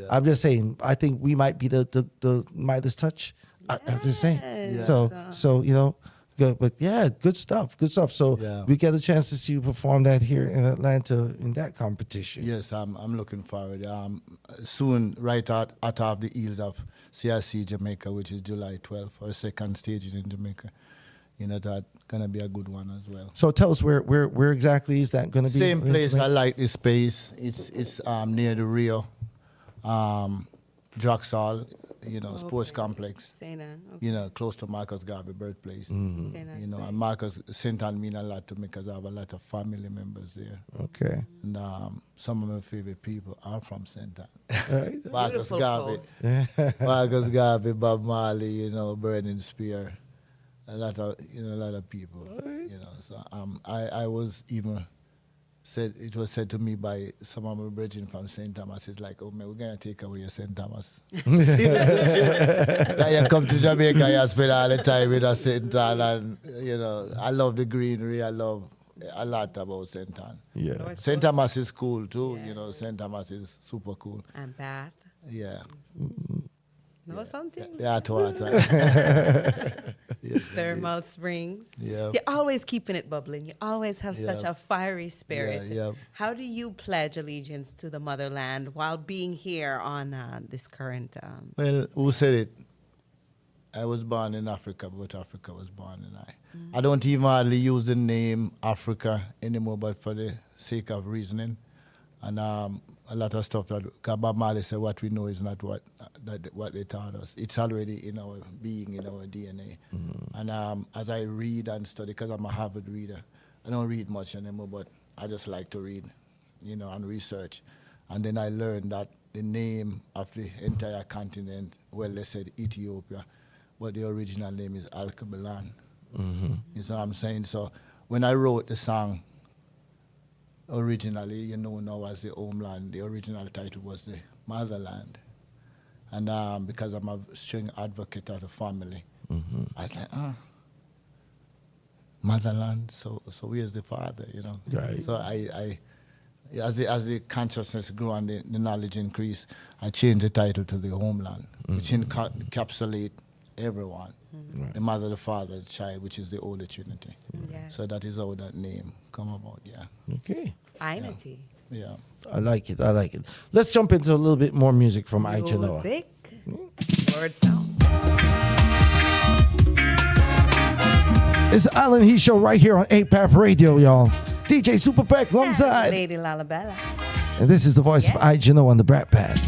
I'm just saying I think we might be the Midas touch. I'm just saying. Yeah. So good, but yeah, good stuff. So we get a chance to see you perform that here in Atlanta in that competition. Yes, I'm looking forward. Soon, right out of the heels of CRC Jamaica, which is July 12th, our second stage is in Jamaica. That's gonna be a good one as well. So tell us where exactly is that gonna be? Same place. I like this space. It's near the Rio, Draxall. Sports complex. St. Ann. Okay. Close to Marcus Garvey birthplace. St. Ann's And Marcus, St. Ann mean a lot to me because I have a lot of family members there. Okay. And some of my favorite people are from St. Ann. Right. Marcus Garvey, Bob Marley, Burning Spear. A lot of people. Right. So I was even it was said to me by some of my brethren from St. Thomas, it's like, oh man, we're gonna take away your St. Thomas. See that shit? That you come to Jamaica, you spend all the time with a St. Ann, and I love the greenery, I love a lot about St. Anne. Yeah. North St. Coast Thomas is cool too. Yeah. You know, St. Thomas is super cool. and Bath. Yeah. Know something? The hot water. Thermal Springs. Yeah. You're always keeping it bubbling. You always have such Yeah. a fiery spirit. Yeah. How do you pledge allegiance to the motherland while being here on this current? Well, who said it? I was born in Africa, but Africa was born in I. I don't even hardly use the name Africa anymore, but for the sake of reasoning. And a lot of stuff that Bob Marley said, what we know is not what they taught us. It's already in our being, in our DNA. And as I read and study, because I'm a Harvard reader, I don't read much anymore, but I just like to read, and research. And then I learned that the name of the entire continent, well, they said Ethiopia, but the original name is Alkebulan. You know what I'm saying? So when I wrote the song, originally, now as the Homeland, the original title was the Motherland. And because I'm a string advocate of the family, I was like, Motherland, so where's the father, Right. So I as the consciousness grew and the knowledge increased, I changed the title to the Homeland, which encapsulate everyone. Right. The mother, the father, the child, which is the Holy Trinity. Yes. So that is how that name come about, yeah. Okay. Identity. Yeah. I like it. Let's jump into a little bit more music from Ijahknowah. Music. Word sound. It's the Island Heat Show right here on APAP Radio, y'all. DJ Super Peck alongside. Lady Lalabella. And this is the voice of Ijahknowah on the Brat Pad.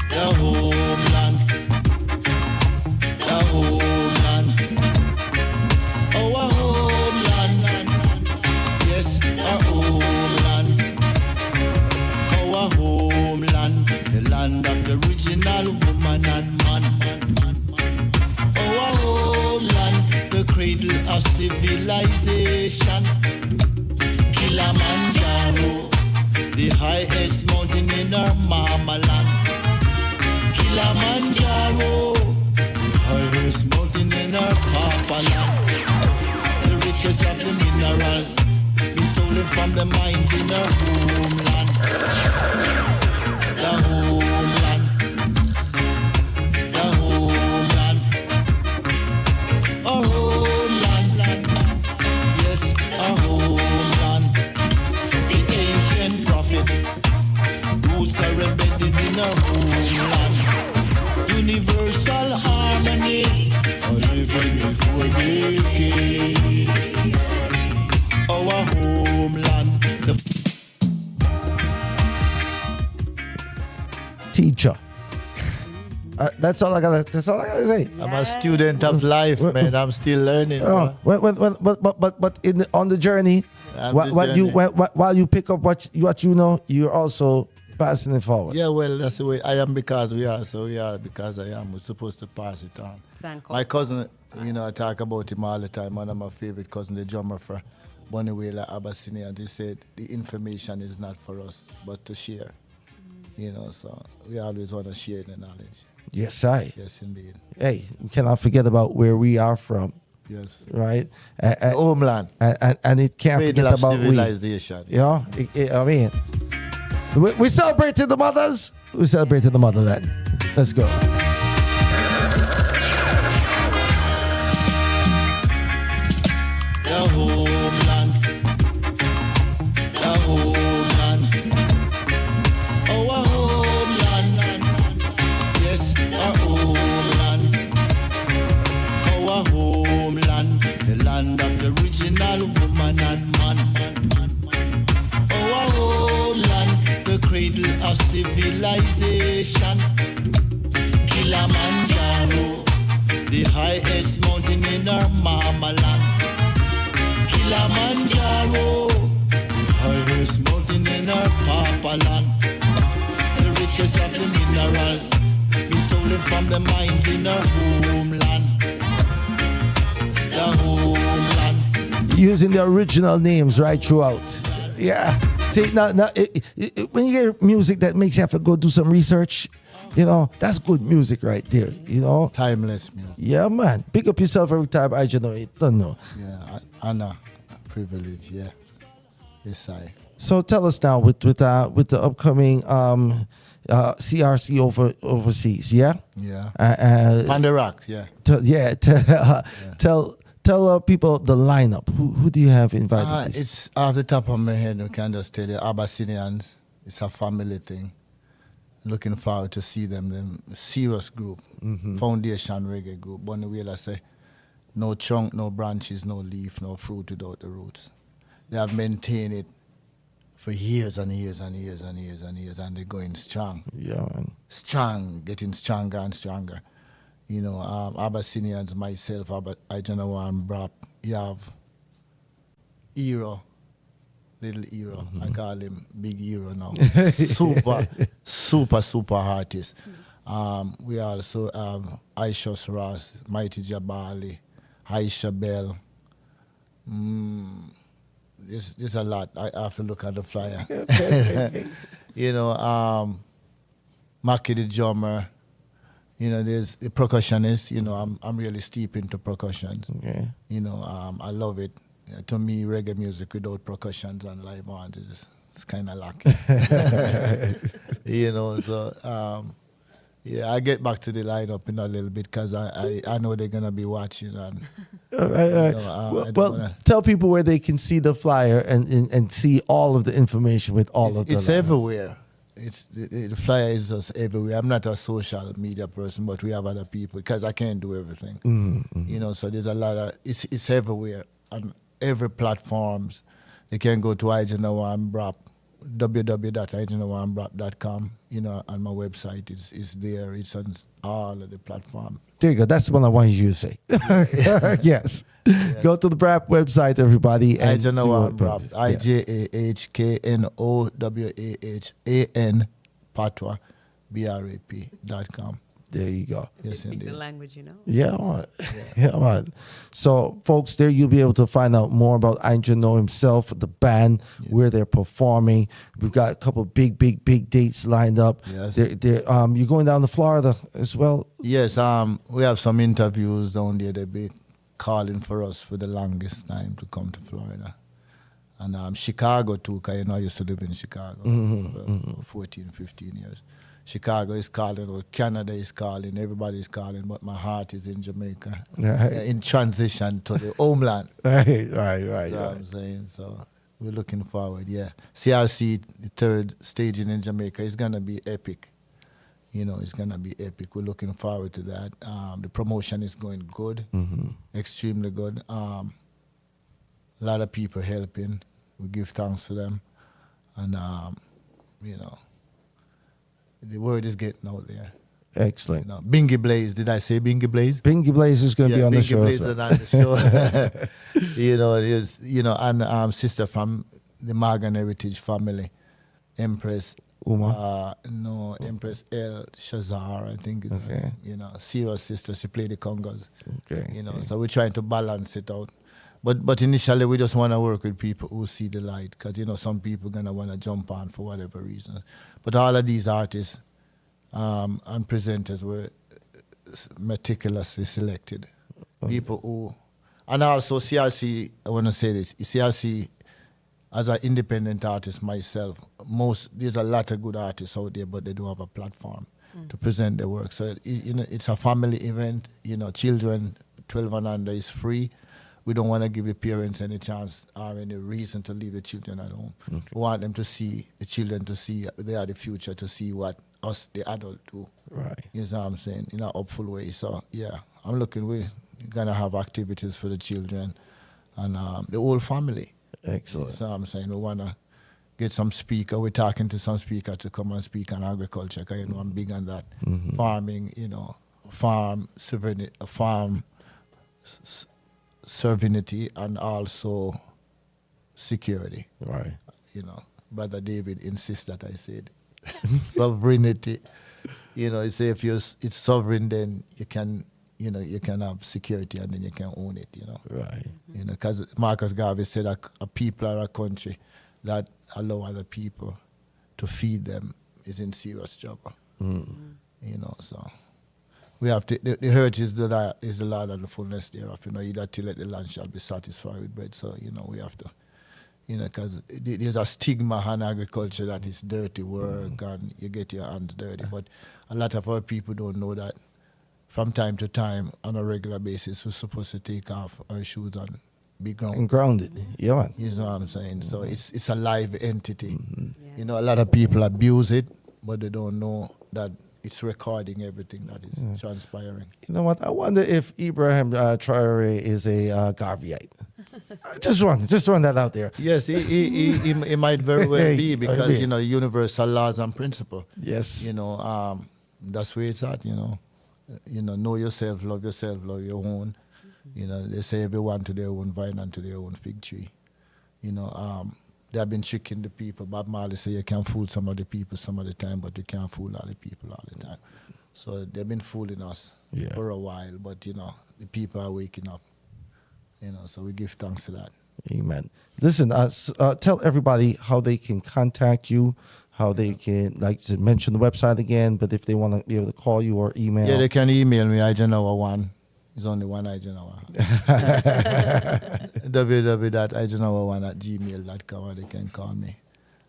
The homeland, the homeland, our homeland, yes, our homeland, our homeland, the land of the original woman and man, our homeland, the cradle of civilization, Kilimanjaro, the highest mountain in our mama land. Kilimanjaro, the highest mountain in our papa land. The richest of the minerals been stolen from the mines in our homeland. The homeland, the homeland, our homeland, yes, our homeland. The ancient prophets, roots are embedded in our homeland. Universal harmony, or living before decay. Our homeland, Teacher. That's all I gotta say. I'm a student of life, man. I'm still learning. Oh, but on the journey, while you pick up what you know, you're also passing it forward. Yeah, well, that's the way I am because we are. So we are because I am. We're supposed to pass it on. Sanko. My cousin, I talk about him all the time. One of my favorite cousins, the drummer for Bonnie Wailer, Abyssinia, and he said the information is not for us, but to share. So we always want to share the knowledge. Yes, I. Yes, indeed. Hey, we cannot forget about where we are from. Yes. Right? Homeland. And it can't Cradle forget of about civilization. I mean, we celebrated the mothers. We celebrated the motherland. Let's go. the homeland, the homeland, our homeland, yes, our homeland, our homeland, the land of the original woman and man, our homeland, the cradle of civilization, Kilimanjaro, the highest mountain in our mama land. Kilimanjaro, the highest mountain in our papa land. The richest of the minerals been stolen from the mines in our homeland. The homeland. Using the original names right throughout. Yeah. See, now when you hear music that makes you have to go do some research, that's good music right there, Timeless music. Yeah, man. Pick up yourself every time, I don't know. Yeah, honor, privilege, yeah. Yes, I. So tell us now with the upcoming CRC overseas, yeah? Yeah. Uh, On the rocks, yeah. Tell people the lineup. Who do you have invited? It's off the top of my head, I can just tell you, Abyssinians. It's a family thing. Looking forward to see them serious group, foundation reggae group. But the way I say, no trunk, no branches, no leaf, no fruit without the roots. They have maintained it for years and years and years and years and years, and they're going strong. Yeah, man. Strong, getting stronger and stronger. You know, Abyssinians, myself, Ijahknowah and Brap, you have Hero, little Hero. I call him Big Hero now. super artist. We also have Aishos Ross, Mighty Jabali, Aisha Bell. There's a lot. I have to look at the flyer. You know, Maki the drummer. You know, there's a percussionist. You know, I'm really steep into percussions. Okay. You know, I love it. To me, reggae music without percussions and live bands it's kind of lacking. You know, so yeah, I get back to the lineup in a little bit because I know they're gonna be watching and. Tell people where they can see the flyer and see all of the information with all of the. It's everywhere. The flyer is just everywhere. I'm not a social media person, but we have other people because I can't do everything. You know, so there's a lot of it's everywhere on every platforms. They can go to Ijahknowah and Brap, www.ijahknowahandbrap.com. You know, on my website is there. It's on all of the platforms. There you go. That's the one I wanted you to say. Yes. Yeah. Go to the Brap website, everybody. Ijahknowah and Brap. Ijahknowah Patwa, BRAP.com. There you go. Yes, Speak indeed. the language you know. Yeah, man. Yeah, man. So, folks, there you'll be able to find out more about Ijahknowah himself, the band, where they're performing. We've got a couple of big dates lined up. Yes. You're going down to Florida as well? Yes, we have some interviews down there. They'll be calling for us for the longest time to come to Florida. And Chicago, too, because you know I used to live in Chicago for 14, 15 years. Chicago is calling, or Canada is calling, everybody's calling, but my heart is in Jamaica, in transition to the homeland. Right. You know what I'm saying? So we're looking forward, yeah. CRC, the third staging in Jamaica, is going to be epic. You know, it's going to be epic. We're looking forward to that. The promotion is going good, extremely good. A lot of people helping. We give thanks for them. And, you know, the word is getting out there. Excellent. You know, Bingy Blaze, did I say Bingy Blaze? Bingy Blaze is going to be on the show. Blaze is on the show. You know, it is, you know, and sister from the Morgan Heritage family, Empress Uma? Empress El Shazar, I think. Okay. You know, serious sister. She played the congas. Okay. You know, so we're trying to balance it out. But initially, we just want to work with people who see the light, because, you know, some people going to want to jump on for whatever reason. But all of these artists and presenters were meticulously selected. People who... And also, CRC, I want to say this, CRC, as an independent artist myself, there's a lot of good artists out there, but they don't have a platform to present their work. So, you know, it's a family event. You know, children 12 and under is free. We don't want to give the parents any chance or any reason to leave the children at home. Okay. We want them to see, the children to see, they are the future, to see what us, the adult, do. Right. You know what I'm saying? In an hopeful way. So, yeah, I'm looking, we're going to have activities for the children and the whole family. Excellent. So I'm saying we want to get some speaker. We're talking to some speaker to come and speak on agriculture, because, you know, I'm big on that. Farming, you know, farm sovereignty and also security. Right. You know, Brother David insists that I said sovereignty. You know, he say if it's sovereign, then you can have security and then you can own it, you know. Right. You know, because Marcus Garvey said that a people or a country that allow other people to feed them is in serious trouble. You know, so we have to, the hurt is the Lord and the fullness thereof. You know, he that tilleth the land shall be satisfied with bread. So, you know, we have to, You know, because there's a stigma on agriculture that it's dirty work and you get your hands dirty. But a lot of our people don't know that from time to time, on a regular basis, we're supposed to take off our shoes and be grounded. And grounded. Yeah, man. You know what I'm saying? So it's a live entity. You know, a lot of people abuse it, but they don't know that it's recording everything that is transpiring. You know what? I wonder if Ibrahim Traore is a Garveyite. Just run that out there. Yes, he might very well be because, you know, universal laws and principle. Yes. You know, that's where it's at, you know. You know yourself, love your own. You know, they say everyone to their own vine and to their own fig tree. You know, they have been tricking the people. Bob Marley say you can fool some of the people some of the time, but you can't fool all the people all the time. So they've been fooling us for a while, but, you know, the people are waking up. You know, so we give thanks to that. Amen. Listen, tell everybody how they can contact you, how they can, like, to mention the website again, but if they want to be able to call you or email. Yeah, they can email me, Ijahknowah1. There's only one Ijahknowah. www.ijahknowah1@gmail.com, or they can call me.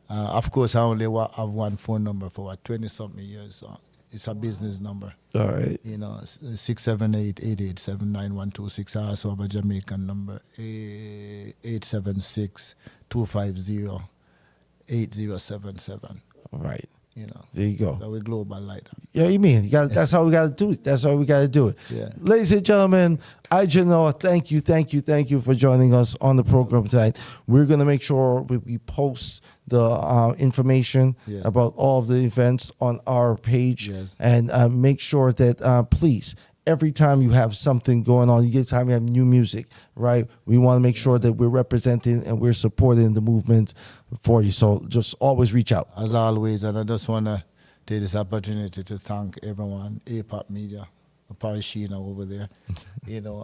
Of course, I only have one phone number for 20-something years, so it's a business number. All right. You know, 678-887-9126. I also have a Jamaican number, 876-250-8077. All right. You know, there you go. So we're global like that. Yeah, you mean that's how we got to do it. That's how we got to do it. Yeah. Ladies and gentlemen, Ijahknowah, thank you for joining us on the program tonight. We're gonna make sure we post the information about all of the events on our page, and make sure that please, every time you have something going on, time you have new music, right? We want to make sure that we're representing and we're supporting the movement for you. So just always reach out. As always, and I just want to take this opportunity to thank everyone, APOP Media, Parishina over there, you know,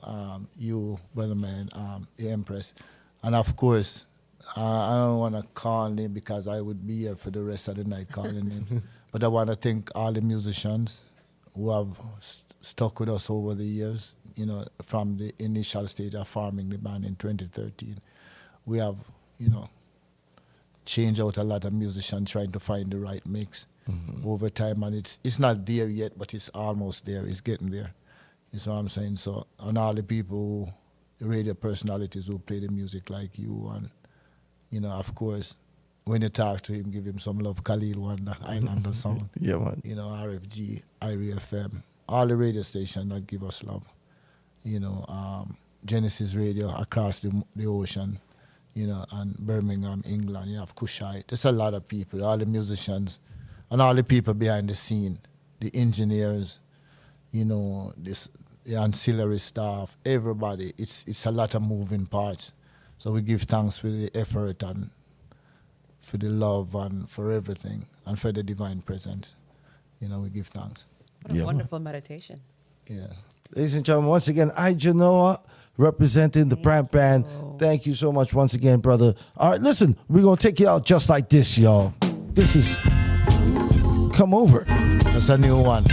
you, brother man, the Empress. And of course, I don't want to call name because I would be here for the rest of the night calling name. But I want to thank all the musicians who have stuck with us over the years, you know, from the initial stage of forming the band in 2013. We have, you know, changed out a lot of musicians trying to find the right mix over time, and it's not there yet, but it's almost there. It's getting there. You know what I'm saying? So, and all the people, the radio personalities who play the music like you, and, you know, of course, when you talk to him, give him some love. Khalil Wonder, Islander Sound. Yeah, man. You know, RFG, IRI FM, all the radio stations that give us love. You know, Genesis Radio across the ocean, you know, and Birmingham, England. You have Kushite. There's a lot of people, all the musicians, and all the people behind the scene, the engineers, you know, the ancillary staff, everybody. It's a lot of moving parts. So we give thanks for the effort and for the love and for everything and for the divine presence. You know, we give thanks. What a wonderful meditation. Yeah. Ladies and gentlemen, once again, Ijahknowah representing the Brand Band. Thank you so much once again, brother. All right, listen, we're going to take you out just like this, y'all. This is Come Over. That's a new one.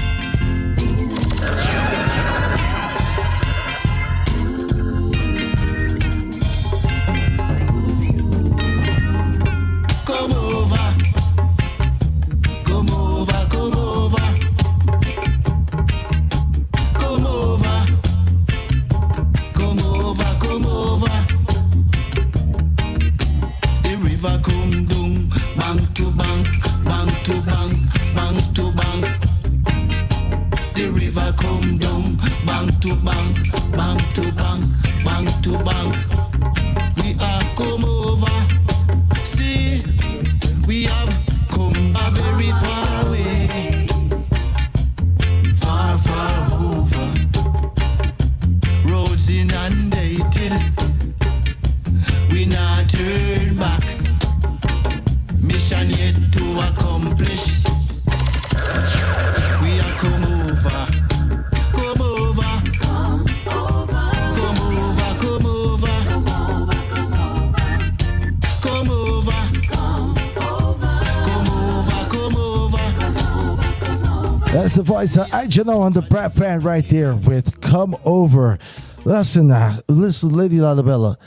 That's the voice of Ijahknowah on the Brat Band right there with Come Over. Listen, Lady Lalabella,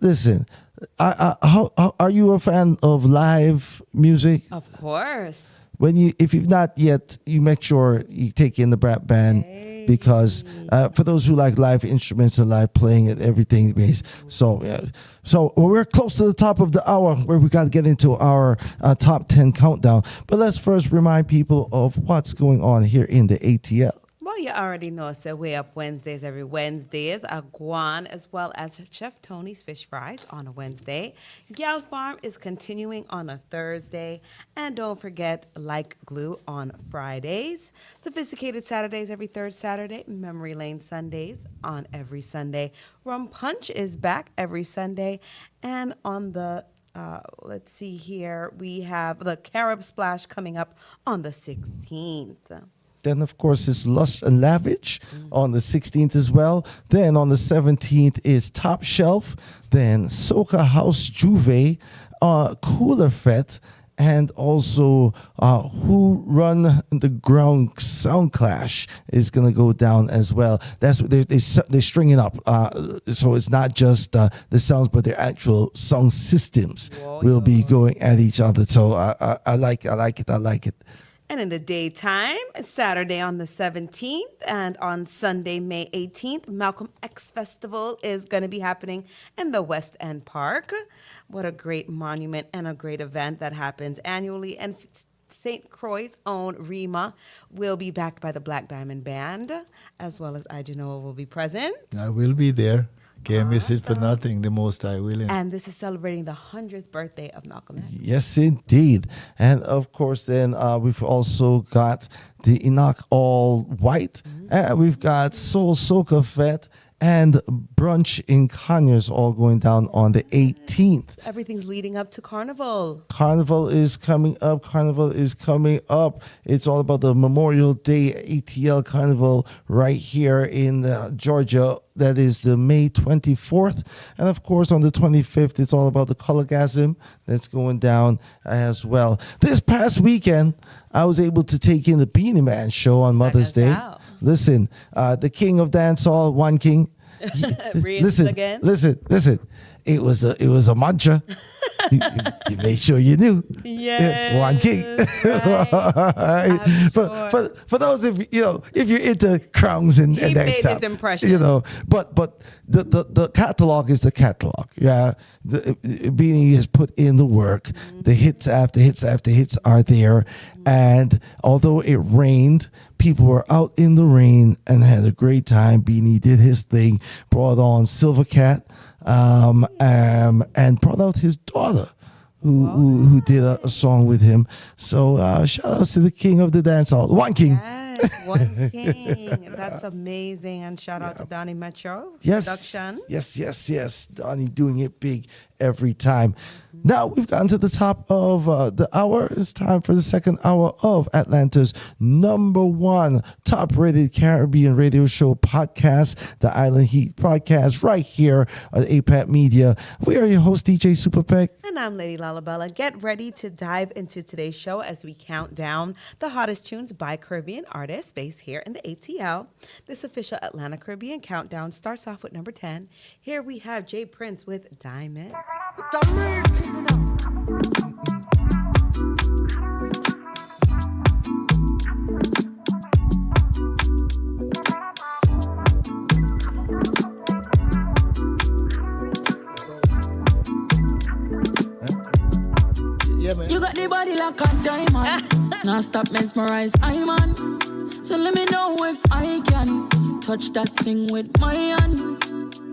listen, How are you a fan of live music? Of course. If you've not yet, you make sure you take in the Brat Band because for those who like live instruments and live playing and everything, so we're close to the top of the hour where we got to get into our top 10 countdown. But let's first remind people of what's going on here in the ATL. Well, you already know it's the Way Up Wednesdays every Wednesdays. A guan as well as Chef Tony's Fish Fries on a Wednesday. Gal Farm is continuing on a Thursday. And don't forget Like Glue on Fridays. Sophisticated Saturdays every third Saturday. Memory Lane Sundays on every Sunday. Rum Punch is back every Sunday. And on the let's see here, we have the Carib Splash coming up on the 16th. Then, of course, it's Lush and Lavish on the 16th as well. Then on the 17th is Top Shelf. Then Soca House Juve, Cooler Fete, and also Who Run the Ground Sound Clash is going to go down as well. That's what they're stringing up. So it's not just the sounds, but their actual song systems will be going at each other. So I like it. And in the daytime, Saturday on the 17th and on Sunday, May 18th, Malcolm X Festival is going to be happening in the West End Park. What a great monument and a great event that happens annually. And St. Croix's own Rima will be backed by the Black Diamond Band, as well as Ijahknowah will be present. I will be there. Can't miss it for nothing. The most I will. And this is celebrating the 100th birthday of Malcolm X. Yes, indeed. And of course, then we've also got the Enoch All White. And we've got Soul Soca Fete and Brunch in Conyers all going down on the 18th. Everything's leading up to Carnival. Carnival is coming up. It's all about the Memorial Day ATL Carnival right here in Georgia. That is the May 24th. And of course, on the 25th, it's all about the Colorgasm that's going down as well. This past weekend, I was able to take in the Beanie Man show on Mother's Day. Listen, the king of dancehall, One King. Listen. It was a mantra. you made sure you knew. Yes. One King. Right. For those if you're into crowns and he that made stuff, his impression. but the catalog is the catalog. Yeah, Beanie has put in the work. The hits after hits after hits are there, and although it rained, people were out in the rain and had a great time. Beanie did his thing, brought on Silver Cat, and brought out his daughter, who did a song with him. So shout outs to the king of the dancehall, One King. Yes, One King. That's amazing. And shout out to Donnie Metro production. Yes. Donnie doing it big every time. Now we've gotten to the top of the hour. It's time for the second hour of Atlanta's #1 top-rated Caribbean radio show podcast, the Island Heat podcast, right here on APAT Media. We are your host, DJ Superpeck. And I'm Lady Lalabella. Get ready to dive into today's show as we count down the hottest tunes by Caribbean artists based here in the ATL. This official Atlanta Caribbean countdown starts off with number 10. Here we have Jay Prince with Diamond. You got the body like a diamond. Now stop mesmerize, I man. So let me know if I can touch that thing with my hand.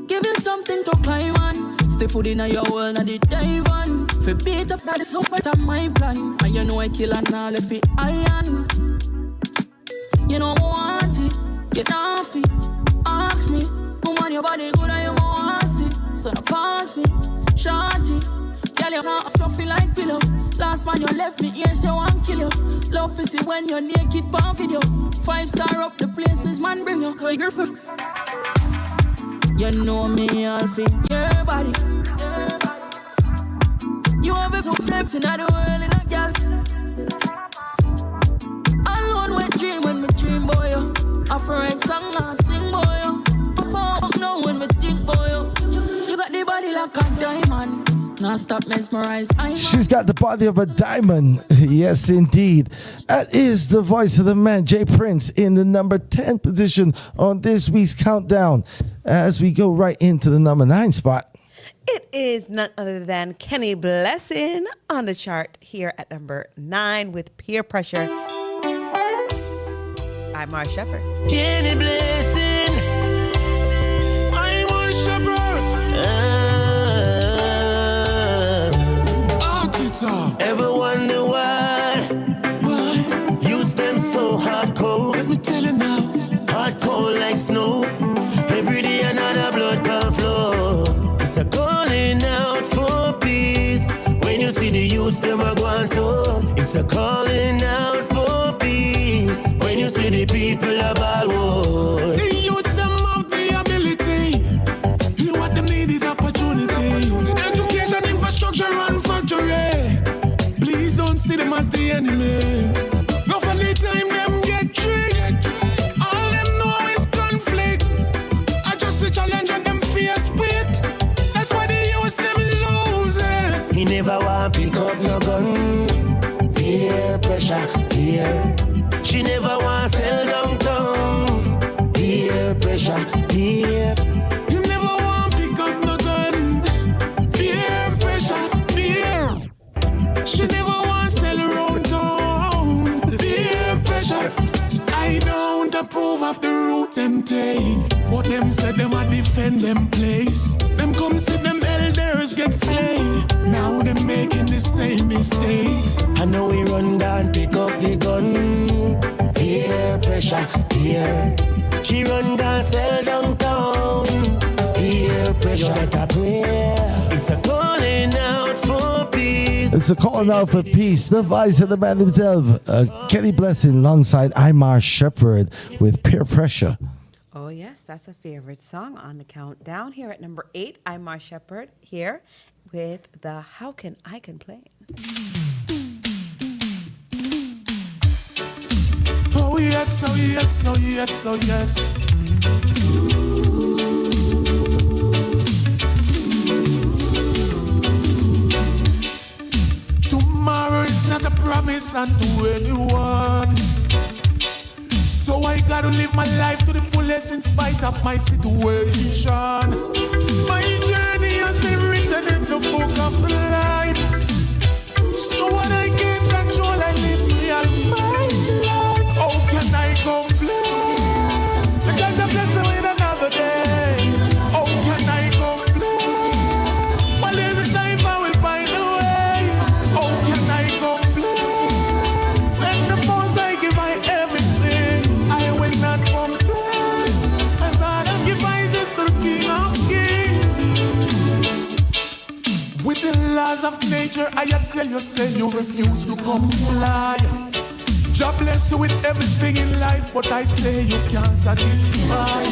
Give you something to climb on. Stay food in your world, not the dive on. Fi beat up, that is so part of my plan. And you know I kill and all if it iron. You know I want it, get off it. Ask me, woman, your body good and you want it. So now pass me, shorty. Girl, you sound fluffy like pillow. Last man you left me here, so I kill you. Love to see when you're naked on video. 5-star up the places, man, bring you. Girl, you know me, I'll fit your body. You have a two flips in the world in a girl. Alone with dream when me dream, boy. I write song and sing, boy. I fall no when me think, boy. You got the body like a diamond. Now stop mesmerize. She's got the body of a diamond. Yes, indeed. That is the voice of the man, Jay Prince, in the number 10 position on this week's countdown. As we go right into the number 9 spot. It is none other than Kenny Blessing on the chart here at number 9 with Peer Pressure. I'm Imar Shephard. Kenny Blessing. Imar Shephard. Ever wonder why? Use them so hardcore. Let me tell you now. Hardcore like snow. Every day another blood can flow. It's a calling out for peace. When you see the youth, them a go and so. It's a calling out for peace. When you see the people about war. The youth, them have the ability. You what them need is opportunity. Education, infrastructure, and factory. Please don't see them as the enemy. No for the time them get tricked. All them know is conflict. I just a challenge and them face with. That's why they use them losing. He never want pick up no gun. Peer pressure, peer. She never want sell downtown. Peer pressure, peer. You never want pick up no gun. Peer pressure, peer. She never want sell around town. Peer pressure. I don't approve of the route them take. But them said them a defend them place. Them come see them elders get slain. Now them making the same mistakes. I know we run down, pick up the gun. Peer pressure, peer. She run down, sell downtown. Peer pressure, better prayer. It's a calling out for peace. It's a calling out for peace. The voice of the man himself, Kenny Blessing, alongside Imar Shephard with Peer Pressure. Oh, yes, that's a favorite song on the countdown. Here at number 8, Imar Shephard here with the How Can I Complain? Oh yes, oh yes, oh yes, oh yes. Tomorrow is not a promise unto anyone. So I gotta live my life to the fullest in spite of my situation. My journey has been written in the book of life. So what I can't control, I live the almighty life. How can I complain? Because I bless me with another day. How can I complain? Well, every time I will find a way. How can I complain? When the most I give my everything, I will not complain. I'd rather give praises to the King of Kings. With the laws of nature, I tell you, say you refuse to comply. God bless you with everything in life, but I say you can't satisfy.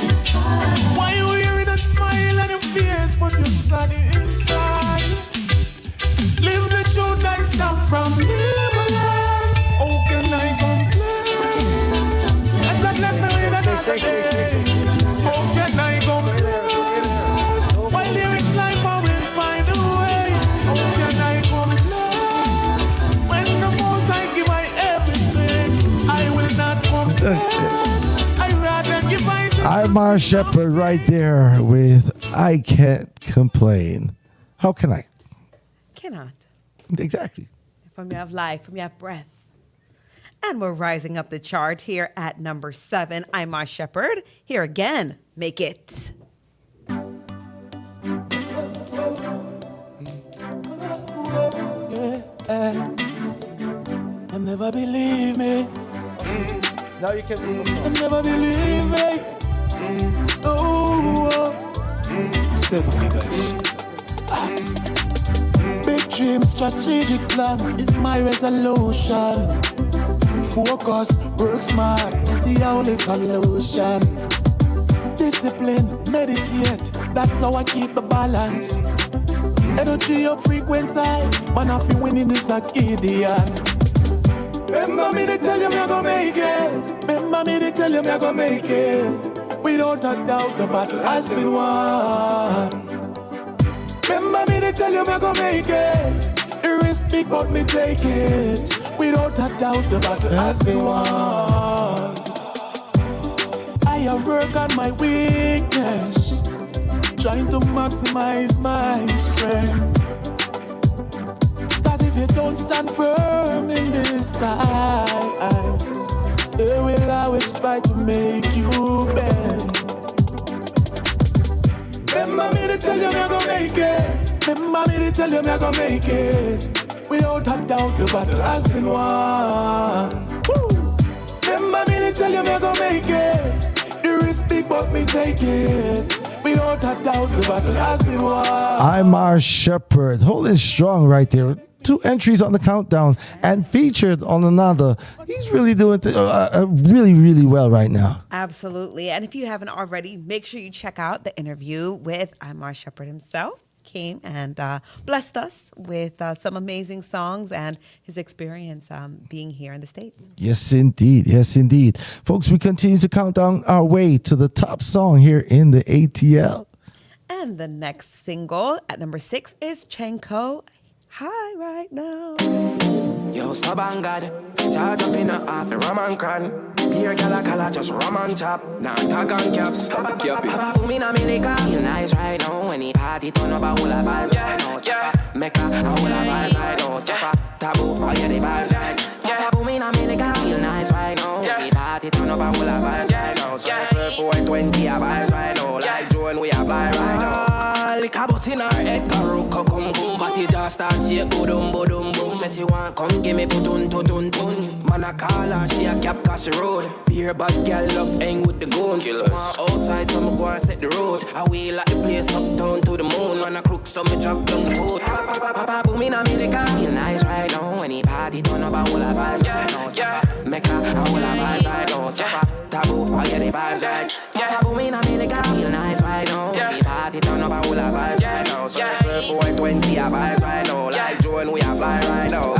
Why you wearing a smile on your face, but you're sunny inside? Live the truth and stop from living. How can I complain? And God left me with another day. How can I complain? While there is life, I will find a way. How can I complain? When the most I give my everything, I will not complain. I rather give myself. Imar Shephard right there with I Can't Complain. How can I? Cannot. Exactly. From you have life, from you have breath. And we're rising up the chart here at number 7. Imar Shephard. Here again, Make It. You never believe me. Now you can. You never believe me. Oh, 7 figures. Big dreams, strategic plans is my resolution. Focus, work smart is the only solution. Discipline, meditate, that's how I keep the balance. Energy up frequency, man I feel winning this a idiot. Remember me to tell you me I gonna make it. Remember me to tell you me I gonna make it. Without a doubt the battle has been won. Remember me they tell you me gonna make it. The risk big, but me take it. Without a doubt, the battle has been won. I have worked on my weakness, trying to maximize my strength. Cause if you don't stand firm in this time, they will always try to make you bend. Remember me to tell you me gonna make it. Remember me to tell you me gonna make it. Without a doubt, the battle has been won. Woo. Remember me to tell you me gonna make it. The risk big, but me take it. Without a doubt, the battle has been won. Imar Shephard, holding strong right there. 2 entries on the countdown and featured on another. He's really doing really well right now. Absolutely. And if you haven't already, make sure you check out the interview with Imar Shephard himself. Came and blessed us with some amazing songs and his experience being here in the States. Yes, indeed. Yes, indeed. Folks, we continue to count down our way to the top song here in the ATL. And the next single at number 6 is Chenko, High Right Now. Yo, stubborn God, charge up in a half a rum and cran. Beer gala color, just rum and chop. Now tag on cap, stop cap. Papa boom in a millica, feel nice right now. When he party turn up a whole of vibes, yeah. Make a whole of vibes right now. Steppa, taboo, I get the vibes right. Papa boom in a millica, feel nice right now. When he party turn up a whole of vibes right now. So 420 a vibes right now. Like Joan, we have fly right now. Lick a bus in her head, Karuka come boom. But it just start shake, boom, boom, boom. Say she want come give me putun. Man a call her, she a cap cash road. Beer bad girl love hang with the goons. So want outside, so me go and set the road. I wheel at the place up down to the moon. Man a crook, so me drop down the foot. Papa boom in a millica, feel nice right now. When he party turn up a whole of vibes right now. Make a whole of vibes right now. Steppa, taboo, I get the vibes right. Papa boom in a millica, feel nice right now. When he party turn up a whole of vibes right now. So 420 a vibes right now. Like Joan, we a fly right now.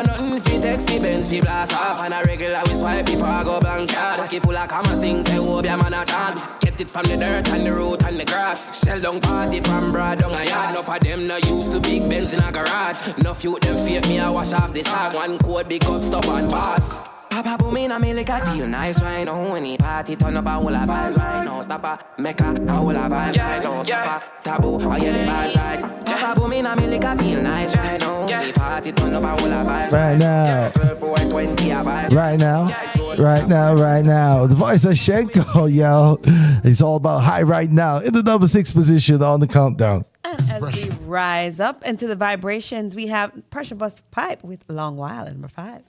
Nothing fi take fi Benz fi blast off. And a regular we swipe before I go blank card. Pocket full of commas things say hope ya man a chant. Kept it from the dirt and the road and the grass. Sell down party from broad down a yard. Enough of them no used to big Benz in a garage. Enough youth them fake me a wash off the sag. One code big up stop and pass. Papa boom in a millica, feel nice right now. When he party turn up a whole of vibes right now. Stoppa, make a whole of vibes right now. Stoppa, taboo, I get the vibes right. Papa boom in a millica, feel nice right now. When he party turn up a whole of vibes right now. 420 a vibes right now. Right now. The voice of Chenko, yo. It's all about high right now in the number 6 position on the countdown. And as we rise up into the vibrations, we have Pressure Busspipe with Long While at number 5.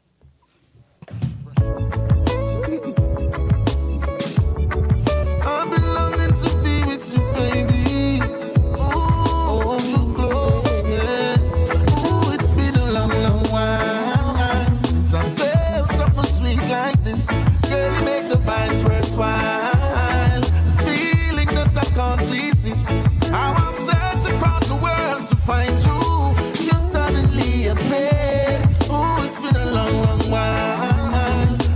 I've been longing to be with you, baby. Oh, you close, yeah. Oh, it's been a long, long while since I felt something sweet like this. Girl, you make the vibes worthwhile. The feeling that I can't resist. How I've searched across the world to find you. You suddenly appeared. Oh, it's been a long, long while.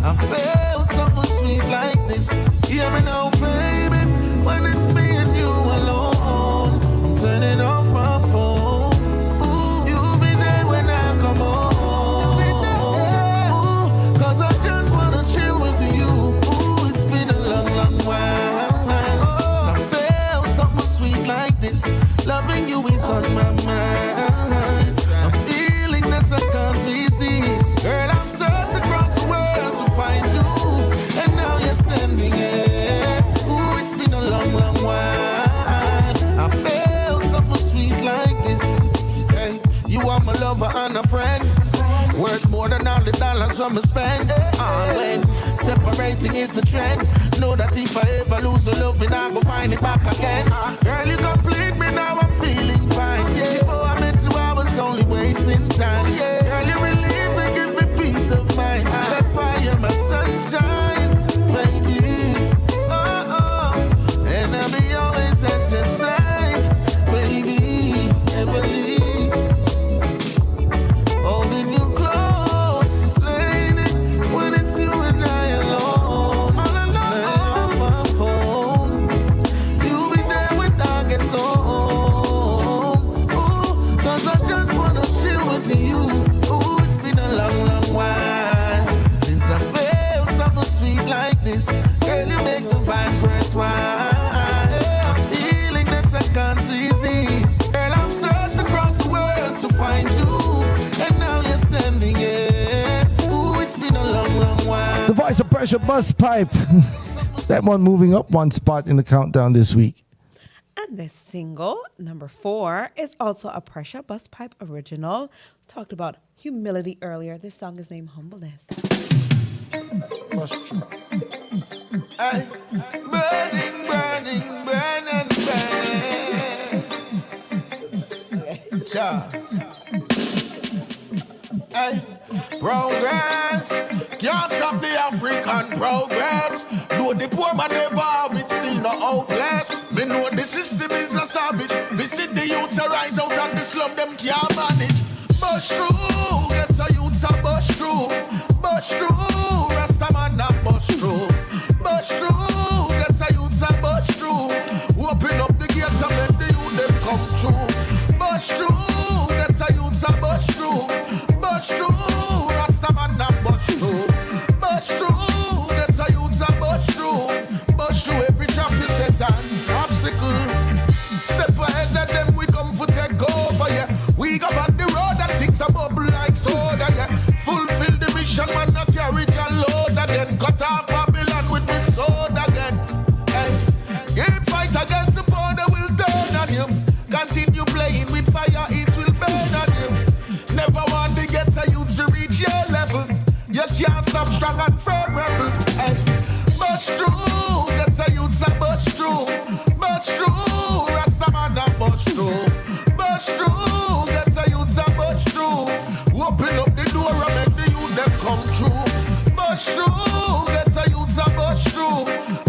I felt something sweet like this. Hear me now, baby. When it's me and you alone, I'm turning off my phone. Ooh, you'll be there when I come home. Ooh, 'cause I just wanna chill with you. Ooh, it's been a long, long while. I felt something sweet like this. Loving you is on my mind. A feeling that I can't resist. Girl, I'm searching across the world to find you, and now you're standing here. Ooh, it's been a long, long while. I felt something sweet like this. Hey, you are my lover and a friend. Worth more than all the dollars from me spend. When separating is the trend. Know that if I ever lose the love, then I go find it back again. Girl, you complete me, now I'm feeling fine. Yeah. Before I met you, I was only wasting time. Yeah. Girl, you relieve me, give me peace of mind. That's why you're my sunshine, baby. Oh, and I'll be always at your side, baby. Never leave. Holding you close, lady, when it's you and I alone. All alone on my phone. You'll be there when I get home. Ooh, this. Girl, you make the vibes first one. I'm feeling that I can't resist. Girl, I've searched across the world to find you, and now you're standing here. Ooh, it's been a long, long while. The voice of Pressure, Busspipe. That one moving up one spot in the countdown this week. And this single, number 4, is also a Pressure Busspipe original. Talked about humility earlier. This song is named Humbleness. Ay, burning, burning, burning, burning. Cha. Ay, progress can't stop the African progress. Though the poor man never have it, still not hopeless. Me know the system is a savage. Visit the youths arise out of the slum, them can't manage. Bush through, get a youths a bush through. Bush through, Rasta man a bush through. Bush through, get a youths a bush through. Open up the gates and let the youth them come through. Bush through, get a youths a bush through. Bush through, Rasta man a bush through. Bush through, get a youths a bush through. Bush through every trap you set an obstacle. Step ahead of them, we come for take over, yeah. We go on the road and things a bubble like soda, yeah. Fulfill the mission, man, not carry your load again. Cut off Babylon with me sword again. Hey, yeah, fight against the border will turn on you. Continue playing with fire, it will burn on you. Never want to get a youth to reach your level. You can't stop strong and firm rebel. Hey, bush through, get a youth to bush through. Bush through, Rasta man a bush through. Bush through, get a youth to bush through. Open up the door and make the youth them come through. Bush through, get a youth to bush through.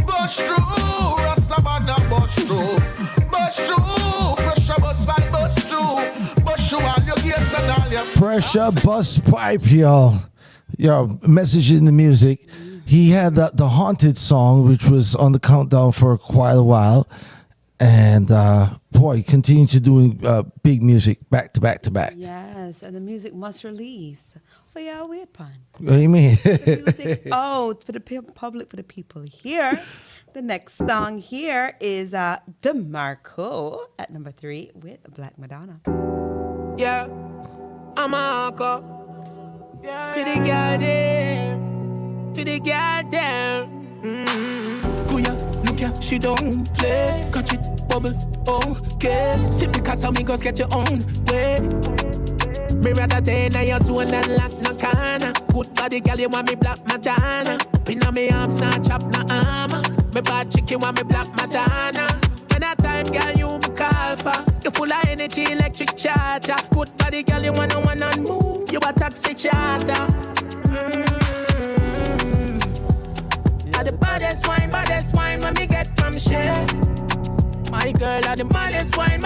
Bush through, Rasta man a bush through. Bush through, pressure bus by bush through. Bush through all your gates and all your Pressure Busspipe, y'all. Yo, message in the music. He had the Haunted song, which was on the countdown for quite a while. And boy, continued to doing big music back to back to back. Yes, and the music must release. Oh, yeah, weird pun. What do you mean? The music, oh, it's for the public, for the people here. The next song here is DeMarco at number 3 with Black Madonna. Yeah, I'm a hawker. For the girl there, for the girl there. Kuya, look ya, she don't play. Catch it, bubble, okay. Simply cause amigos get your own way. Me rather than I your zone and lock no corner. Good body girl, you want me Black Madonna. Pin on me arms, not chop no armor. Me bad chicken want me Black Madonna. When that time, girl, you me call for. You full of energy, electric charger. Good body, girl, you wanna one and move. You a taxi charter. Are the baddest wine when me get from share. My girl, are the maddest wine,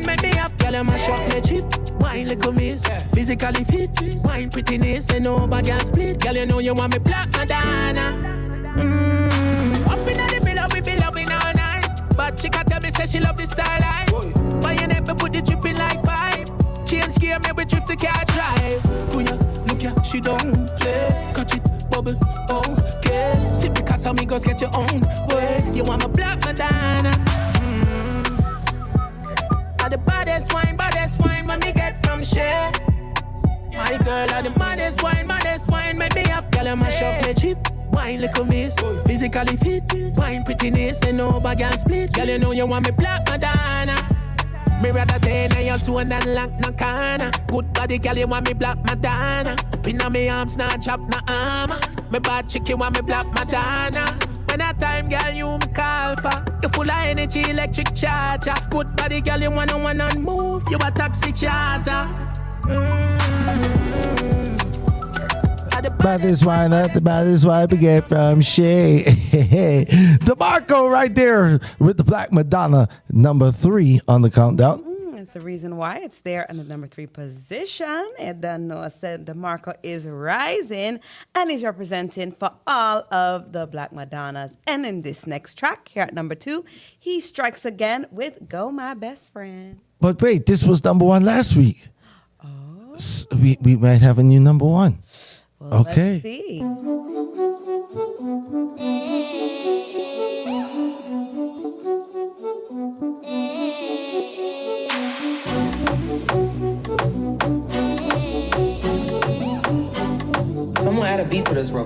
make me have. Girl, I'm a shop me cheap. Wine little miss, physically fit. Wine prettiness, and nobody can split. Girl, you know you want me Black Madonna. Up in the middle, we be loving all night. But she can tell me, say she love the starlight. Why you never put the dripping like pipe? Change gear, maybe drift the car drive. Kuya, look ya, she don't play. Catch it, bubble, okay. See because amigos get your own way. You want my Black Madonna. Are the baddest wine when me get from share. My girl are the maddest wine, make me have. Girl, I'm a shop me cheap. Wine little miss, physically fit. Wine prettiness, and nobody can split. Girl, you know you want me Black Madonna. Me rather than I your zone and lock no corner. Good body, girl, you want me Black Madonna. Pin on me arms, not chop no armor. Me bad chicken want me Black Madonna. When that time, girl, you me call for. You full of energy, electric charger. Good body, girl, you wanna one and move. You a taxi charter. The baddest wine at the baddest wine we get from Shay. DeMarco right there with the Black Madonna, number 3 on the countdown. That's the reason why it's there in the number 3 position. Adriana said DeMarco is rising and is representing for all of the Black Madonnas. And in this next track, here at number 2, he strikes again with Go My Best Friend. But wait, this was number 1 last week. Oh. We might have a new number 1. Well, okay. Let's see. beat with us, bro.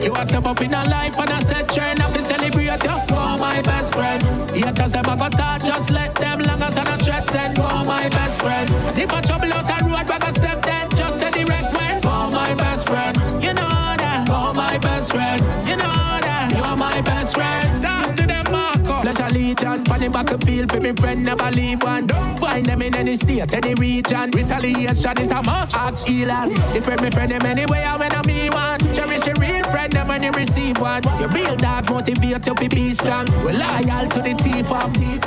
You a step up in a life and I said train up to celebrate you. Oh, my best friend. Haters them a go talk, just let them long as I don't threat send. Oh, my best friend. And if I trouble out the road, back a step then just say direct when. Oh, my best friend. You know that. Oh, my best friend. You know that. You're my best friend. Down to DeMarco. Pledge allegiance, pan the battlefield for me friend never leave one. Don't find them in any state, any region. Retaliation is a must. Ask Elon. Defend me friend them anyway, I when I me one. Cherish your real friend them when you receive one. Your real dog motivate you to be strong. We're loyal to the teeth of teeth.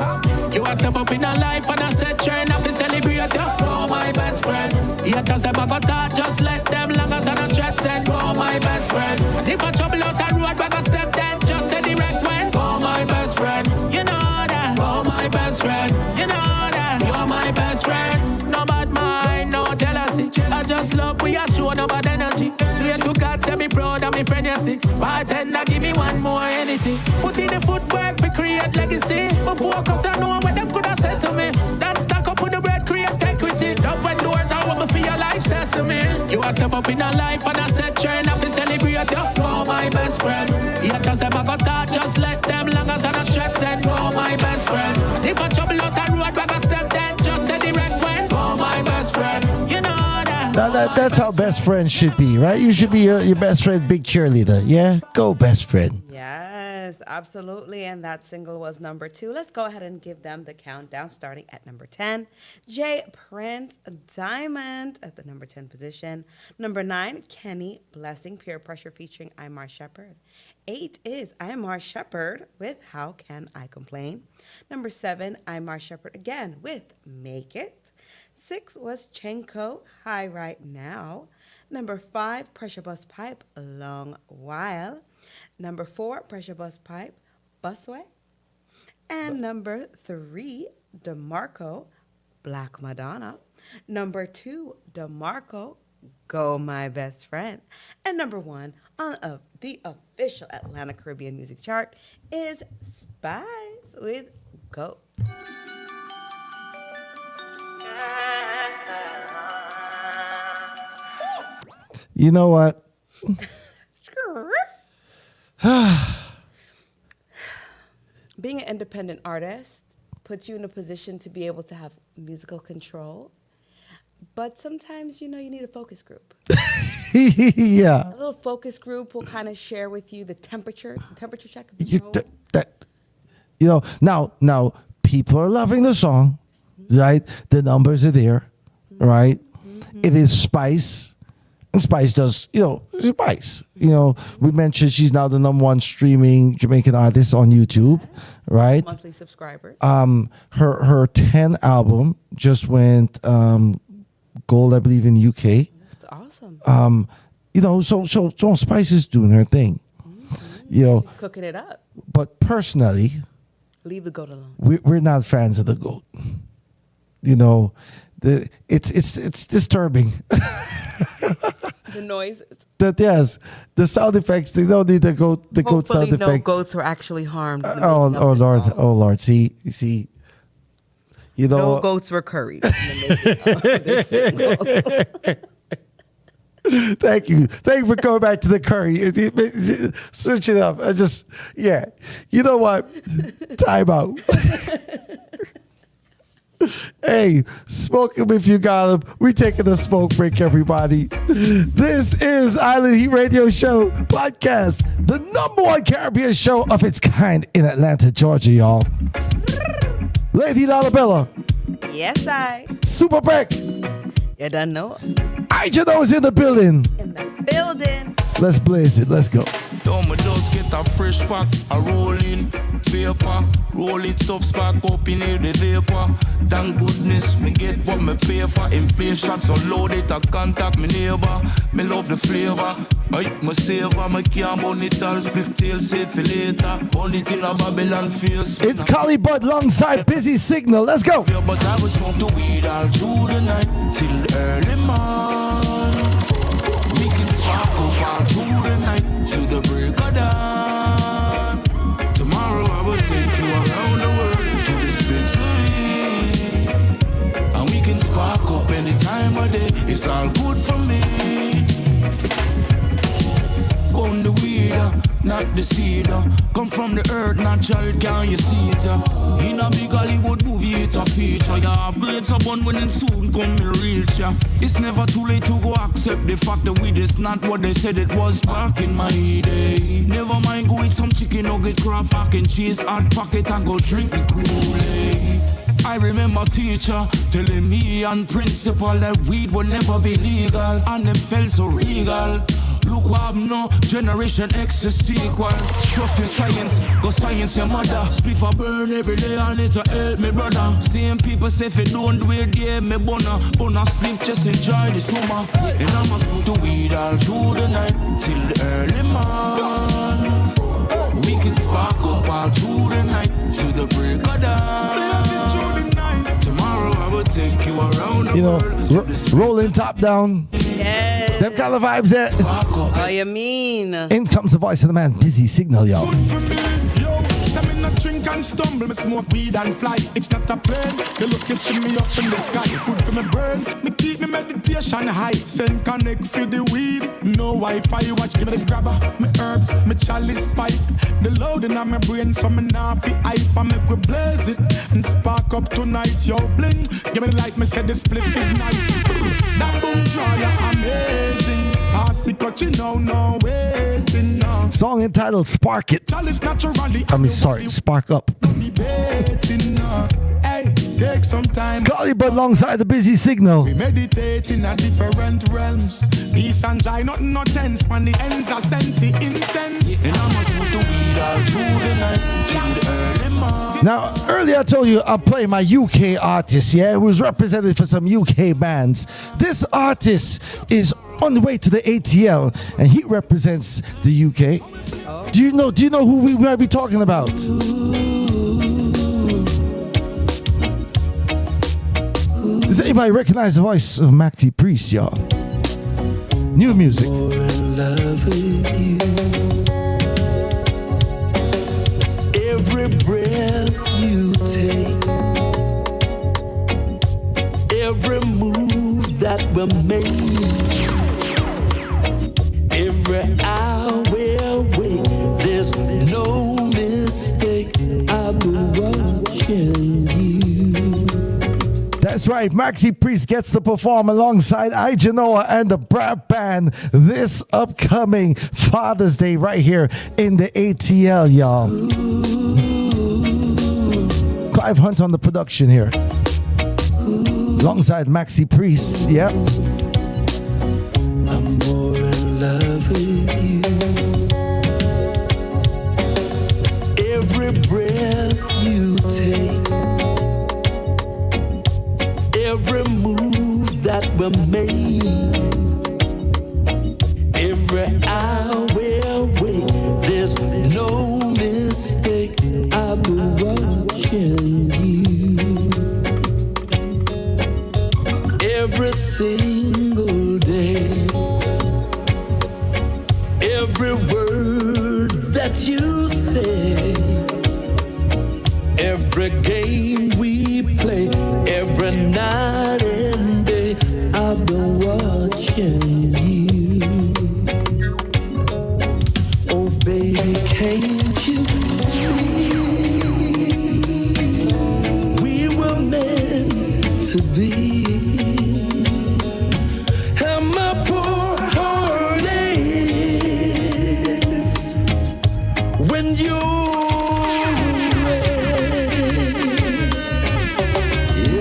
You a step up in a life and I said train up to celebrate you. Oh, my best friend. Haters them a go talk, just let them long as I don't threat send. Oh, my best friend. And if I trouble out the road, back a step then just say direct when. Oh, my best friend. You know that. Oh, my best friend. You know that. You're my best friend. No bad mind, no jealousy. I just love we are show no bad energy. Swear to God, say me proud of me friend, you see. Bartender, give me one more Hennessy. Put in the footwork to create legacy. But focus on know what them could have said to me. Don't stack up with the bread, create equity. Open doors, I want me for your life, says to me. You a step up in a life and I said train up to celebrate you. Oh, my best friend. Haters them a go talk, just let them long as I don't stress send. Oh, my best friend. If I trouble out the road, back a step then just say direct when. Oh, my best friend. You know that. Now that's how best friends should be, right? You should be your best friend, big cheerleader. Yeah, go best friend. Yes, absolutely. And that single was number 2. Let's go ahead and give them the countdown starting at number 10. J. Prince Diamond at the number 10 position. Number 9, Kenny Blessing, Peer Pressure featuring Imar Shephard. 8 is Imar Shephard with How Can I Complain. Number 7, Imar Shephard again with Make It. 6 was Chenko, High Right Now. Number 5, Pressure Busspipe, Long While. Number 4, Pressure Busspipe, Busway. And number 3, DeMarco, Black Madonna. Number 2, DeMarco, Go My Best Friend. And number 1 on the official Atlanta Caribbean Music Chart is Spice with Go. You know what? Being an independent artist puts you in a position to be able to have musical control. But sometimes, you need a focus group. Yeah. A little focus group will kind of share with you the temperature check of the show. Now people are loving the song, right? The numbers are there, right? Mm-hmm. It is Spice. And Spice does, Spice. We mentioned she's now the number 1 streaming Jamaican artist on YouTube, right? Monthly subscribers. Her 10 album just went gold, I believe, in the UK. That's awesome. So Spice is doing her thing. Mm-hmm. She's cooking it up. But personally, leave the goat alone. We're not fans of the goat. It's disturbing. The noises. The sound effects. They don't need the goat sound effects. No goats were actually harmed. Oh Lord! See. No goats were curried. Thank you for coming back to the curry. Switch it up. You know what? Time out. Hey, smoke them if you got them. We taking a smoke break, everybody. This is Island Heat Radio Show podcast, the number 1 Caribbean show of its kind in Atlanta, Georgia, y'all. Lady Dolabella. Yes, I. Super Break. You don't know. Ijahknowah is in the building. Let's blaze it. Let's go. Just get a fresh pack, a rolling paper, roll it up, spark up in here the vapor. Thank goodness me get what me pay for. Inflation so low that I contact me neighbor. Me love the flavor. My savor, my can't burn it all. Split tail safe for later. Burn it in a Babylon face. It's Collie Buddz alongside Busy Signal. Let's go. Yeah, but I will smoke the weed all through the night till early morning. We can spark up all through the night till the break of dawn. Tomorrow I will take you around the world to the dispensary, and we can spark up any time of day. It's all good for me. found the weed, not the seed. Come from the earth, natural, can you see it? In a big Hollywood movie, it's a feature. You have grades upon when it soon come to reach ya. It's never too late to go accept the fact that weed is not what they said it was back in my day. Never mind, go eat some chicken nugget, craft mac and cheese, hot pocket and go drink the Kool-Aid. I remember teacher telling me and principal that weed would never be legal, and them felt so regal. Look what I'm now, Generation X is sequel. Trust in science, go science your mother. Spliff a burn every day and it'll help me brother. Same people say if you don't do it, yeah, me bunna spliff, just enjoy the summer. And I must put the weed all through the night till the early morning. We can spark up all through the night to the break of dawn. Tomorrow I will take you around the world. Rolling top down. Yes. Them kind of vibes there. Oh, you mean? In comes the voice of the man, Busy Signal, y'all. Drink and stumble, me smoke weed and fly. It's not a plane, the look is see me up in the sky. Food for me burn, me keep me meditation high. Send connect for the weed, no Wi-Fi. Watch, give me the grabber, me herbs, me chalice pipe. The loading on my brain, so me nah fi hype. I make we blaze it and spark up tonight. Yo, bling, give me the light, me say the split ignite. That boom draw ya amazing. Pass it, cut you know, no waiting now. Song entitled Spark It. Spark Up. Hey, take some time. Collie, but alongside the Busy Signal. We meditate in a different realms. Peace and joy, nothing no tense. Pan the ends are sensey incense. And I must put the weed all through the night till the early morning. Now, earlier I told you I'm playing my UK artist, yeah? It was represented for some UK bands. This artist is on the way to the ATL, and he represents the UK. Oh. Do you know who we might be talking about? Does anybody recognize the voice of Maxi Priest, y'all? New music. More in love with you. Every breath you take, every move that we make, every hour away, there's no mistake. I've been watching you. That's right, Maxi Priest gets to perform alongside Ijahknowah and the Brad Band this upcoming Father's Day right here in the ATL, y'all. Clive Hunt on the production here. Alongside Maxi Priest, yep. I'm more in love with you. Every breath you take, every move that we make, every hour away, there's no mistake. I've been watching you. Every single day, every word that you say, every game we play, every night and day, I've been watching you. Oh baby, can't you see we were meant to be? And my poor heart aches when you're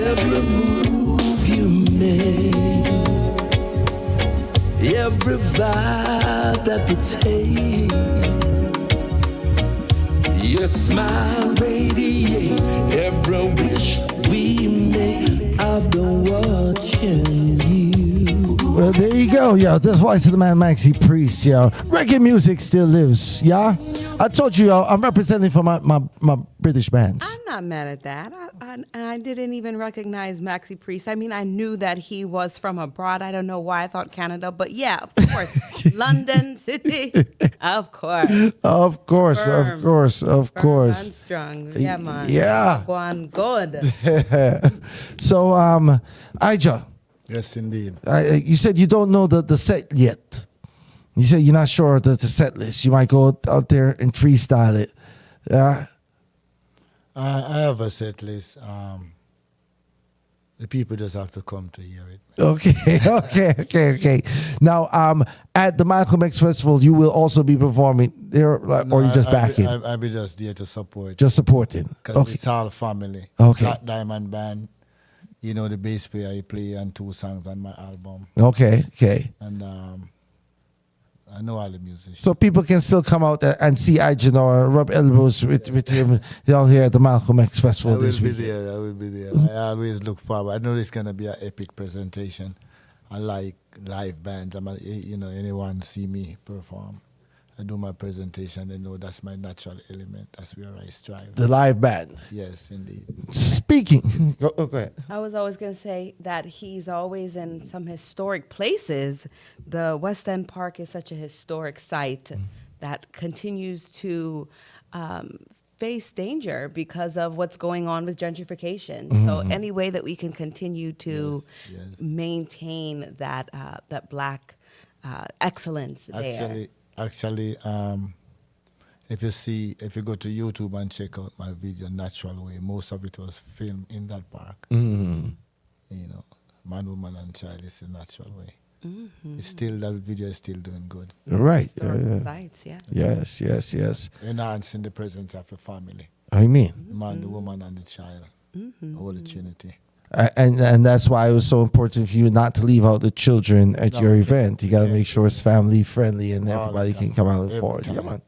every move you make, every vibe that we take, your smile radiates every wish we make. I've been watching you. Well, there you go, yo. The voice of the man, Maxi Priest, yo. Reggae music still lives, yeah? I told you, yo, I'm representing for my British bands. I'm not mad at that. I didn't even recognize Maxi Priest. I mean, I knew that he was from abroad. I don't know why I thought Canada, but yeah, of course. London City, of course. Of course, Firm. of course, of Firm course. and strong. Yeah, man. Yeah. Go on, good. So, Ijah. Yes, indeed. You said you don't know the set yet. You said you're not sure of the set list. You might go out there and freestyle it. Yeah. I have a set list. The people just have to come to hear it. Okay. Now, at the Malcolm X Festival, you will also be performing there, or you just backing? I'll be just there to support. Just supporting. Because it's all family. Okay. Black Diamond Band, you know, the bass player I play and 2 songs on my album. Okay. And I know all the musicians. So people can still come out there and see Ijahknowah, rub elbows with him down here at the Malcolm X Festival this week. I will be there. I always look forward. I know it's going to be an epic presentation. I like live bands. Anyone see me perform, I do my presentation, they know that's my natural element. That's where I strive. The live band. Yes, indeed. Speaking. Go ahead. I was always going to say that he's always in some historic places. The West End Park is such a historic site that continues to face danger because of what's going on with gentrification. So any way that we can continue to maintain that that black excellence there. Actually, if you go to YouTube and check out my video, Natural Way, most of it was filmed in that park. You know, Man, Woman, and Child is the natural way. It's still, that video is still doing good. Right. Sites, yeah. Yes. Enhancing the presence of the family. I mean. The man, the woman, and the child. All the Trinity. And that's why it was so important for you not to leave out the children at your event. You got to make sure it's family friendly and everybody can come out and forward. Yeah, man.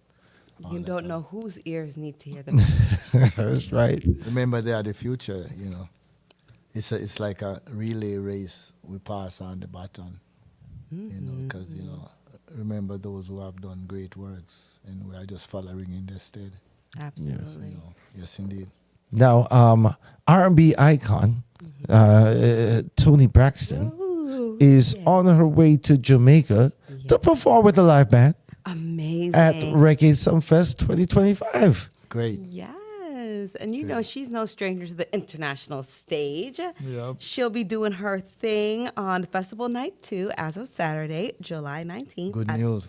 You don't know whose ears need to hear them. That's right. Remember, they are the future. You know, it's like a relay race. We pass on the baton. You know, because remember those who have done great works, and we are just following in their stead. Absolutely. Yes, indeed. Now, R&B icon Toni Braxton is on her way to Jamaica to perform with a live band. Amazing. At Reggae Sumfest 2025. Great. Yes. And you know, she's no stranger to the international stage. Yep. She'll be doing her thing on Festival Night 2 as of Saturday, July 19th.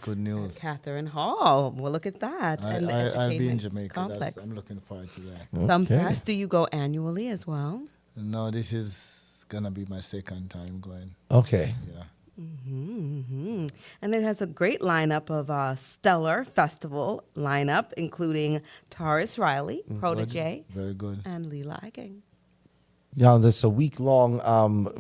Good news. Catherine Hall. Well, look at that. I'll be in Jamaica. Complex. I'm looking forward to that. Sumfest, do you go annually as well? No, this is going to be my second time going. Okay. Yeah. And it has a great lineup of stellar festival lineup, including Taurus Riley, Protege, Very good. and Leela Iking. Yeah, there's a week-long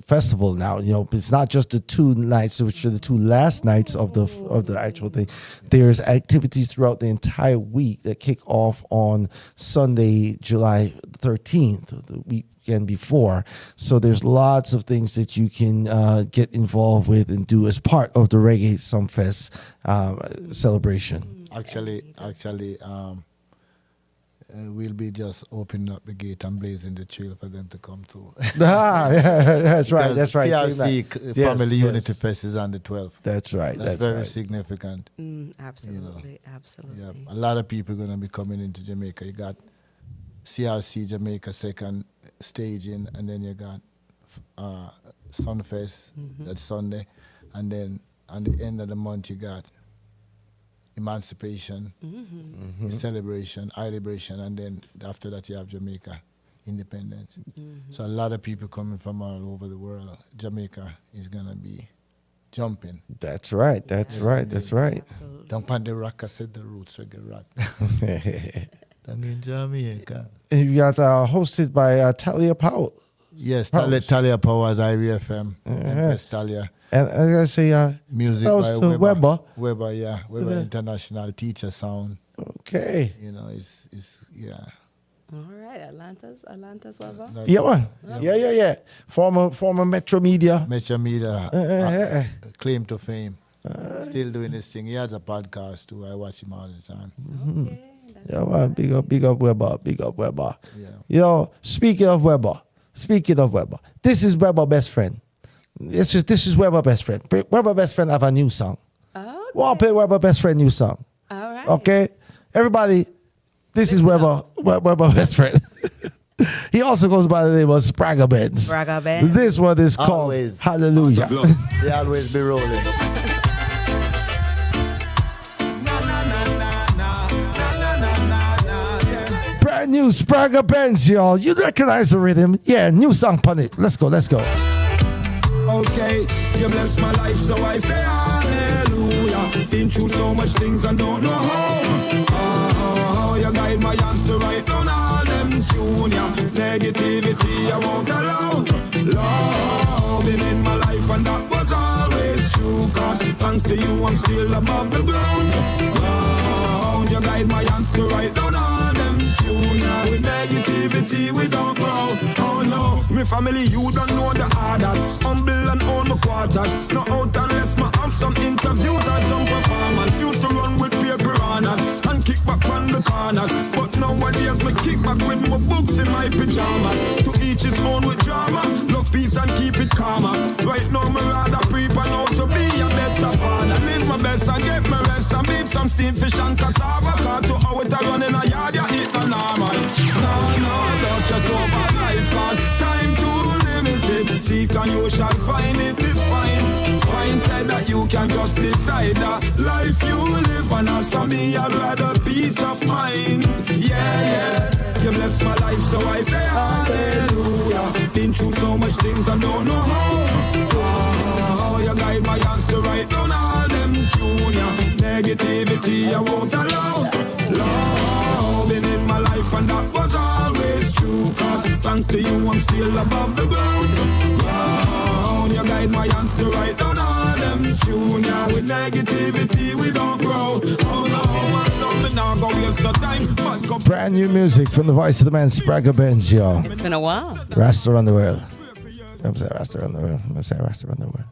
festival now. You know, it's not just the 2 nights, which are the 2 last nights of the actual thing. There's activities throughout the entire week that kick off on Sunday, July 13th, the weekend before. So there's lots of things that you can get involved with and do as part of the Reggae Sumfest celebration. Actually, we'll be just opening up the gate and blazing the trail for them to come through. That's right. CRC Family Unity Fest is on the 12th. That's right. That's very significant. Absolutely. Yeah, a lot of people are going to be coming into Jamaica. You got CRC Jamaica second staging, and then you got Sunfest, that's Sunday, and then on the end of the month you got Emancipation, Celebration, Liberation, and then after that you have Jamaica Independence. So a lot of people coming from all over the world. Jamaica is gonna be jumping. That's right. That's right. Down on the rock, I said the roots reggae rock. Down in Jamaica. And you got hosted by Talia Powell. Yes, Talia Powell's IRFM. Talia. And I gotta say, music that by Weber. Weber International Teacher Sound. Okay. You know, it's All right, Atlanta's Weber. Yeah, man. Yeah. Former Metro Media. Claim to fame. Still doing this thing. He has a podcast too. I watch him all the time. Okay. Yeah, man. Big up Weber. Yeah. You know, speaking of Weber, this is Weber Best Friend. This is Weber Best Friend. Weber Best Friend have a new song. Okay. We'll play Weber Best Friend new song. All right. Okay? Everybody, this is Weber Best Friend. He also goes by the name of Spragga Benz. Spragga Benz. This one is called Always. Hallelujah. They always be rolling. Brand new Spragga Benz, y'all. You recognize the rhythm. Yeah, new song on it. Let's go. Okay, you bless my life, so I say hallelujah. Been through so much things and don't know how. You guide my hands to write down all them junior. Negativity I won't allow. Love been in my life and that was always true. Cause thanks to you I'm still above the ground. You guide my hands to write down all them junior. With negativity we don't grow. Oh no, me family you don't know the others. Humble and own my quarters. No out unless me have some interviews and some performance. Used to run with paper runners and kick back on the corners. But nowadays me kick back with my books in my pajamas. To each his own with drama. Love peace and keep it calmer. Right now me rather prepare now to be a better father. Live my best and get my rest and beat some steam fish and cassava. Cause to how it a run in a yard, yeah, it's a normal. No, don't just over life. Cause time too limited. Seek and you shall find it is fine. Fine said that you can just decide that life you live. And as for me, I'd rather peace of mind. Yeah. You bless my life, so I say hallelujah. Been through so much things I don't know how. You guide my hands to write down all them junior. Negativity I won't allow. Love been in my life and that was always true. Cause thanks to you I'm still above the ground. You guide my hands to write down all them junior. With negativity we don't grow. Oh no, something now go waste no time. Brand new music from the voice of the man Spragga Benz, y'all. It's been a while. Rasta around the world. Rasta around the world. It's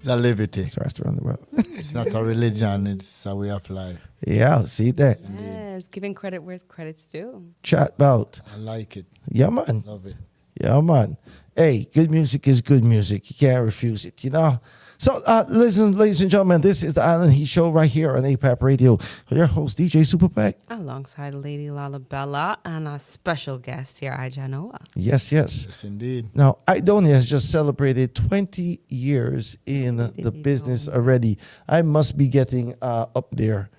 a liberty. It's Rasta around the world. It's not a religion, it's a way of life. Yeah, see that. Yes, giving credit where credit's due. Chat about. I like it. Yeah, man. Love it. Yeah, man. Hey, good music is good music. You can't refuse it, you know? So, listen, ladies and gentlemen, this is the Island Heat Show right here on APAP Radio. Your host, DJ Superpack. Alongside Lady Lalabella and our special guest here, Ijahknowah. Yes. Yes, indeed. Now, Aidonia has just celebrated 20 years in the business already. I must be getting up there.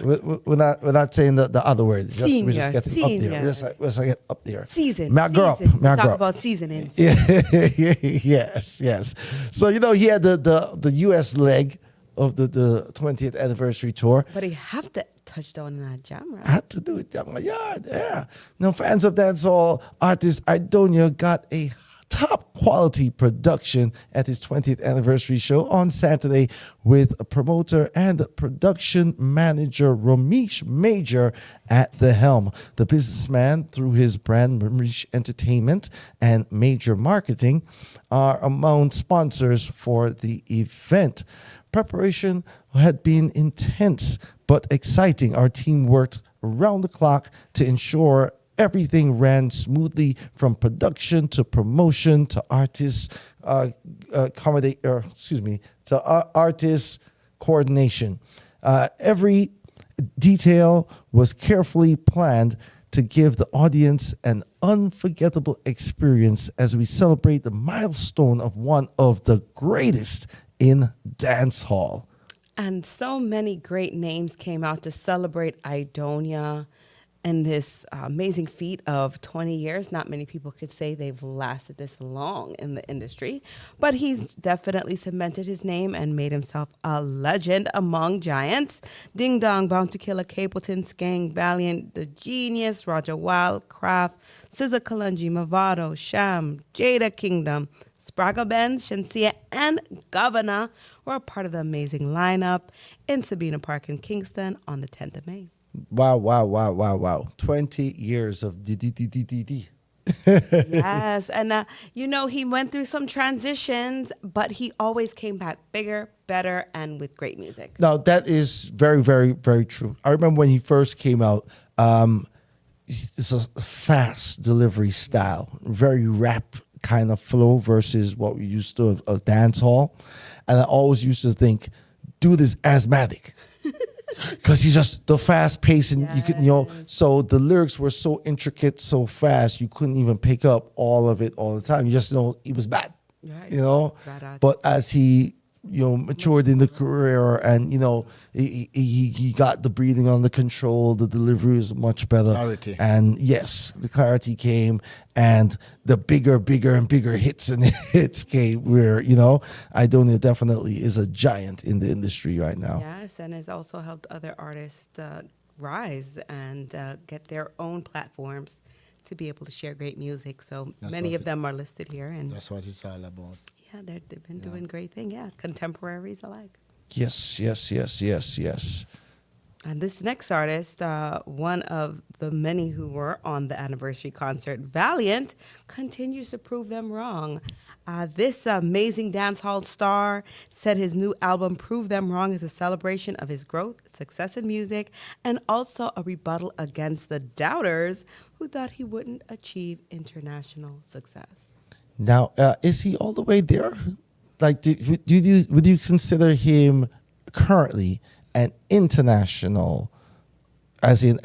we're not saying the other word. We're just getting up there. We're just like up there. Season. May I grow up? Talk about seasoning. Yes. So, he had the U.S. leg of the 20th anniversary tour. But he have to touch down in that jam, right? I had to do it. Yeah. Now, fans of dancehall artist Aidonia got a top quality production at his 20th anniversary show on Saturday with a promoter and production manager Ramesh Major at the helm. The businessman, through his brand Ramesh Entertainment and Major Marketing, are among sponsors for the event. Preparation had been intense but exciting. Our team worked around the clock to ensure everything ran smoothly, from production to promotion to artist artist coordination. Every detail was carefully planned to give the audience an unforgettable experience as we celebrate the milestone of one of the greatest in dancehall. And so many great names came out to celebrate Aidonia and this amazing feat of 20 years. Not many people could say they've lasted this long in the industry, but he's definitely cemented his name and made himself a legend among giants. Ding Dong, Bound to Killer, Capleton, Skang, Valiant, The Genius, Roger Wild, Kraft, SZA, Kalungi, Mavado, Sham, Jada Kingdom, Spragga Benz, Shensia, and Governor were a part of the amazing lineup in Sabina Park in Kingston on the 10th of May. Wow. 20 years of D. Yes, and he went through some transitions, but he always came back bigger, better, and with great music. No, that is very, very, very true. I remember when he first came out, it's a fast delivery style, very rap kind of flow versus what we used to of dancehall. And I always used to think, dude is asthmatic. Because he's just the fast pace, and you could, so the lyrics were so intricate, so fast, you couldn't even pick up all of it all the time. You just know he was bad, right. But as he matured in the career, and he got the breathing under control. The delivery was much better. Clarity. And yes, the clarity came, and the bigger and bigger hits came. Where Aidonia definitely is a giant in the industry right now. Yes, and has also helped other artists rise and get their own platforms to be able to share great music. So many of them are listed here, and that's what it's all about. Yeah, they've been doing great thing. Yeah, contemporaries alike. Yes. And this next artist, one of the many who were on the anniversary concert, Valiant, continues to prove them wrong. This amazing dancehall star said his new album, Prove Them Wrong, is a celebration of his growth, success in music, and also a rebuttal against the doubters who thought he wouldn't achieve international success. Now, is he all the way there? Like, would you consider him currently an international, as in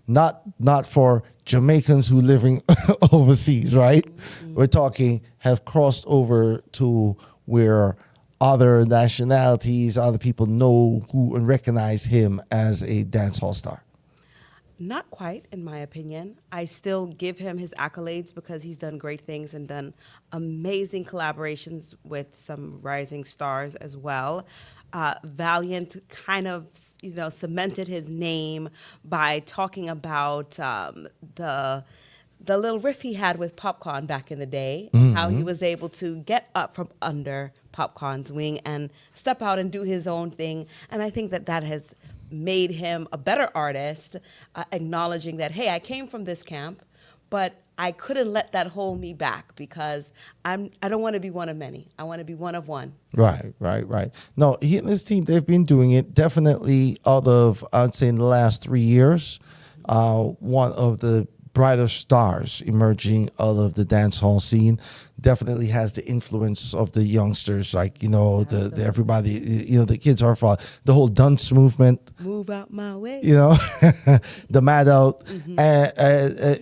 not for Jamaicans who living overseas, right? Mm-hmm. We're talking have crossed over to where other nationalities, other people know who and recognize him as a dancehall star. Not quite, in my opinion. I still give him his accolades because he's done great things and done amazing collaborations with some rising stars as well. Valiant kind of, cemented his name by talking about the little riff he had with Popcorn back in the day, how he was able to get up from under Popcorn's wing and step out and do his own thing. And I think that has made him a better artist, acknowledging that, hey, I came from this camp, but I couldn't let that hold me back because I don't want to be one of many. I want to be one of one. Right. No, he and his team, they've been doing it definitely out of, I'd say in the last 3 years, one of the brighter stars emerging out of the dancehall scene. Definitely has the influence of the youngsters, like, the everybody, the kids are following the whole dunce movement. Move out my way. The Mad Out,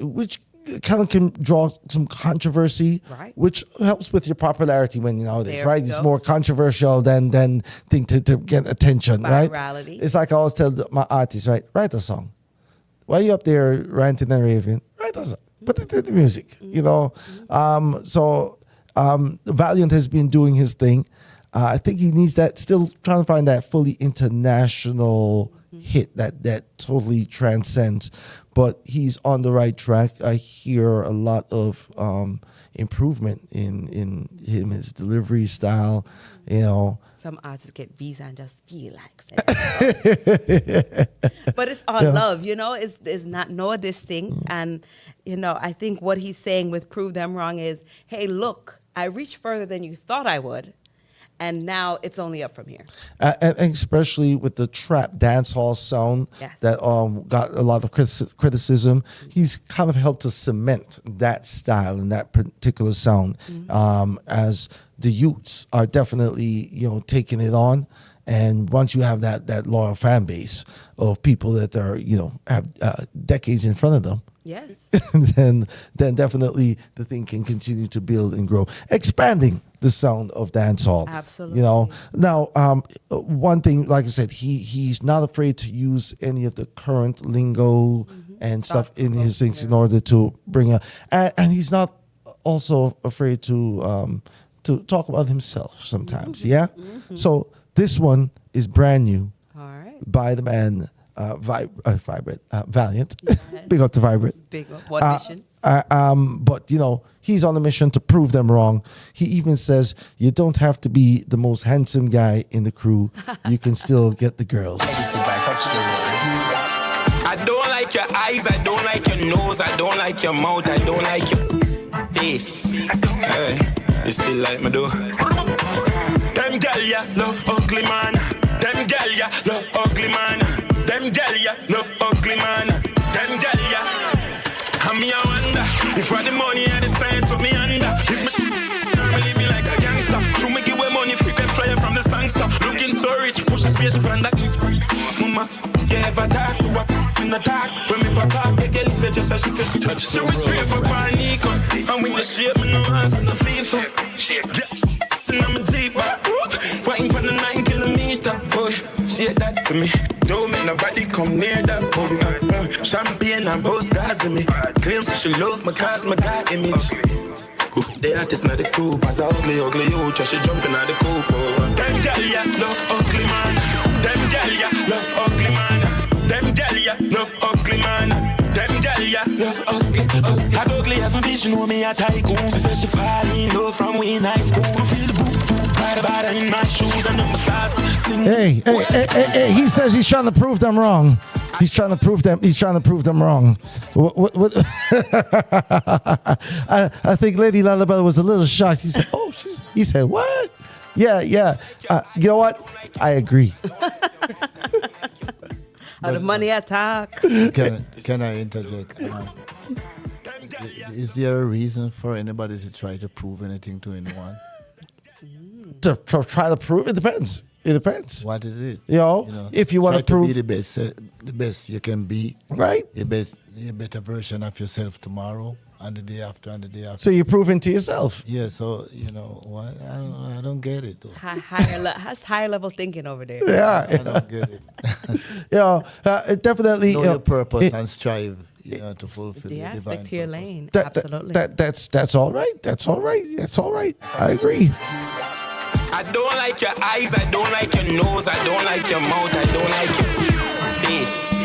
which kind of can draw some controversy, right, which helps with your popularity when nowadays, right? It's more controversial than thing to get attention, right? It's like I always tell my artists, right? Write a song. Why are you up there ranting and raving? Write a song. Put it in the music, So Valiant has been doing his thing. I think he needs that, still trying to find that fully international hit that totally transcends. But he's on the right track. I hear a lot of improvement in him, his delivery style, Some artists get visa and just feel like saying, but it's all love, it's not this thing. And, I think what he's saying with Prove Them Wrong is, hey, look, I reached further than you thought I would. And now it's only up from here. And especially with the trap dancehall sound that got a lot of criticism. He's kind of helped to cement that style and that particular sound as the youths are definitely, taking it on. And once you have that loyal fan base of people that are, have decades in front of them, yes, then definitely the thing can continue to build and grow, expanding the sound of dancehall. Absolutely. Now, one thing, like I said, he's not afraid to use any of the current lingo and stuff in his things in order to bring and he's not also afraid to talk about himself sometimes. Yeah. So this one is brand new. All right. By the man. Valiant. Big up to Vibrant. Big up. One mission. But, he's on a mission to prove them wrong. He even says, you don't have to be the most handsome guy in the crew. You can still get the girls. I don't like your eyes, I don't like your nose, I don't like your mouth, I don't like your face. Hey, you still like me though? Them gal ya love ugly man. Them gal ya love ugly man. Them gal ya love ugly man. Them gal ya. And me I wonder if for the money and the science of me under. If me leave me like a gangster. Should me give away money, frequent flyer from the sangster. Looking so rich, push the spaceship and that. Mama, you ever talk to her? In the talk, when me pop off, the girl if you just as she feel. She was straight up on Nico. And when the shape, me no hands in the FIFA. Shit, yeah. And I'm a Jeep, why ain't shake that for me. Don't make nobody come near that. Champagne and both scars in me. Claims that she love my cause, my God image. The artist not the crew, pass ugly you, just she jumping at the coop. Them gal ya love ugly man. Them gal ya love ugly man. Them gal ya love ugly man. Them gal ya love ugly. As ugly as my bitch, know me a tycoon. She said she fall in love from we in high school. Feel the boot, ride about her in my shoes and I'ma start singing. Hey, he says he's trying to prove them wrong. He's trying to prove them wrong. What? I think Lady Lalabella was a little shocked. He said, "Oh, he said what? Yeah. You know what? I agree." The money I talk. Can I interject? Is there a reason for anybody to try to prove anything to anyone? To try to prove it depends. It depends. What is it? You know, if you want to prove be the best you can be, right? The better version of yourself tomorrow and the day after and the day after. So you're proving to yourself. Yeah. So you know what? I don't get it though. Higher level thinking over there. Yeah, I don't get it. Definitely. Know your purpose and strive. To fulfill the divine stick to your purpose. lane. Absolutely. That's all right. That's all right. I agree. I don't like your eyes, I don't like your nose, I don't like your mouth, I don't like your face.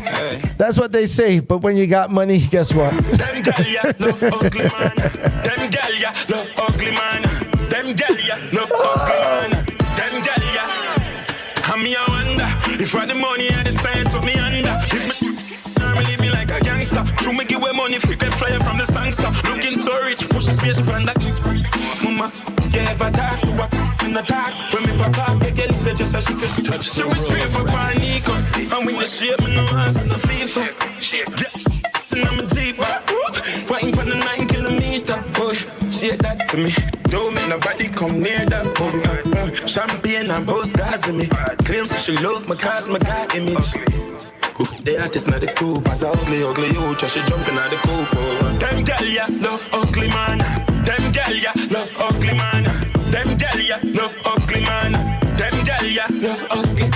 Hey. That's what they say, but when you got money, guess what? Them gal ya love ugly man. Them gal ya love ugly man. Them gal ya love ugly man. Them gal ya. And me I wonder if I the money I decide to me under. If me leave me like a gangster. True me give away money, frequent flyer from the sangster. Looking so rich, push the spaceship and that. Mama, you ever talk to what? In the talk, when me pop off, the girl if you just as she feel. She was straight for Nico, and when the shape, me no hands in the FIFA. Yeah, and I'm a Jeep, waiting for the 9 kilometer. Boy, shake that for me. Don't make nobody come near that. Champagne and both scars in me. Claims that she love my cause, my God image. The artist not the crew, pass ugly you, just she jumping at the coop. Them gal ya love ugly man. Them gal ya love ugly man. Them gal ya love ugly man. Them gal ya love ugly.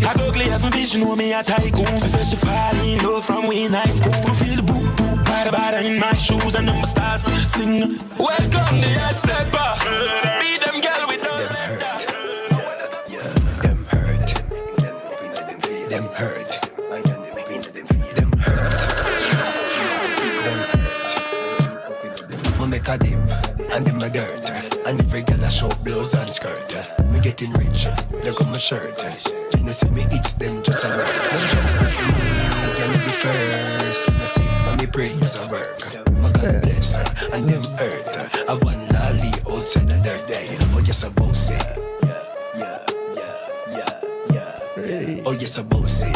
As ugly as my bitch, know me a tycoon. She said she fall in love from we in high school. Feel the boot, ride about her in my shoes and I'ma start sing. Welcome the hot stepper. Be them gal with them hurt. Them hurt. Make a dip, and in my dirt, and every girl a show blows and skirt. Me getting rich, look on my shirt. You know see me eats them just a work. Them just like me, can be first. You know see, when me pray use a work. My God bless, and them hurt. I want lolly outside the dirt day. Oh yes, a bossy. Yeah. Oh yes, a bossy.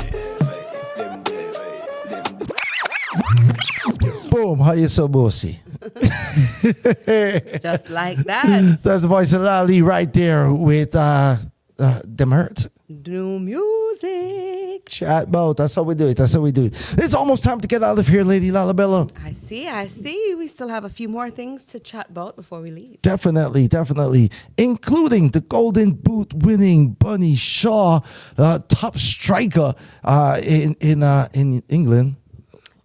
Boom, how you so bossy? Just like that. That's the voice of Lali right there with Them Hurt. New music. Chat boat. That's how we do it. It's almost time to get out of here, Lady Lalabella. I see. We still have a few more things to chat about before we leave. Definitely. Including the Golden Boot winning Bunny Shaw, top striker in England.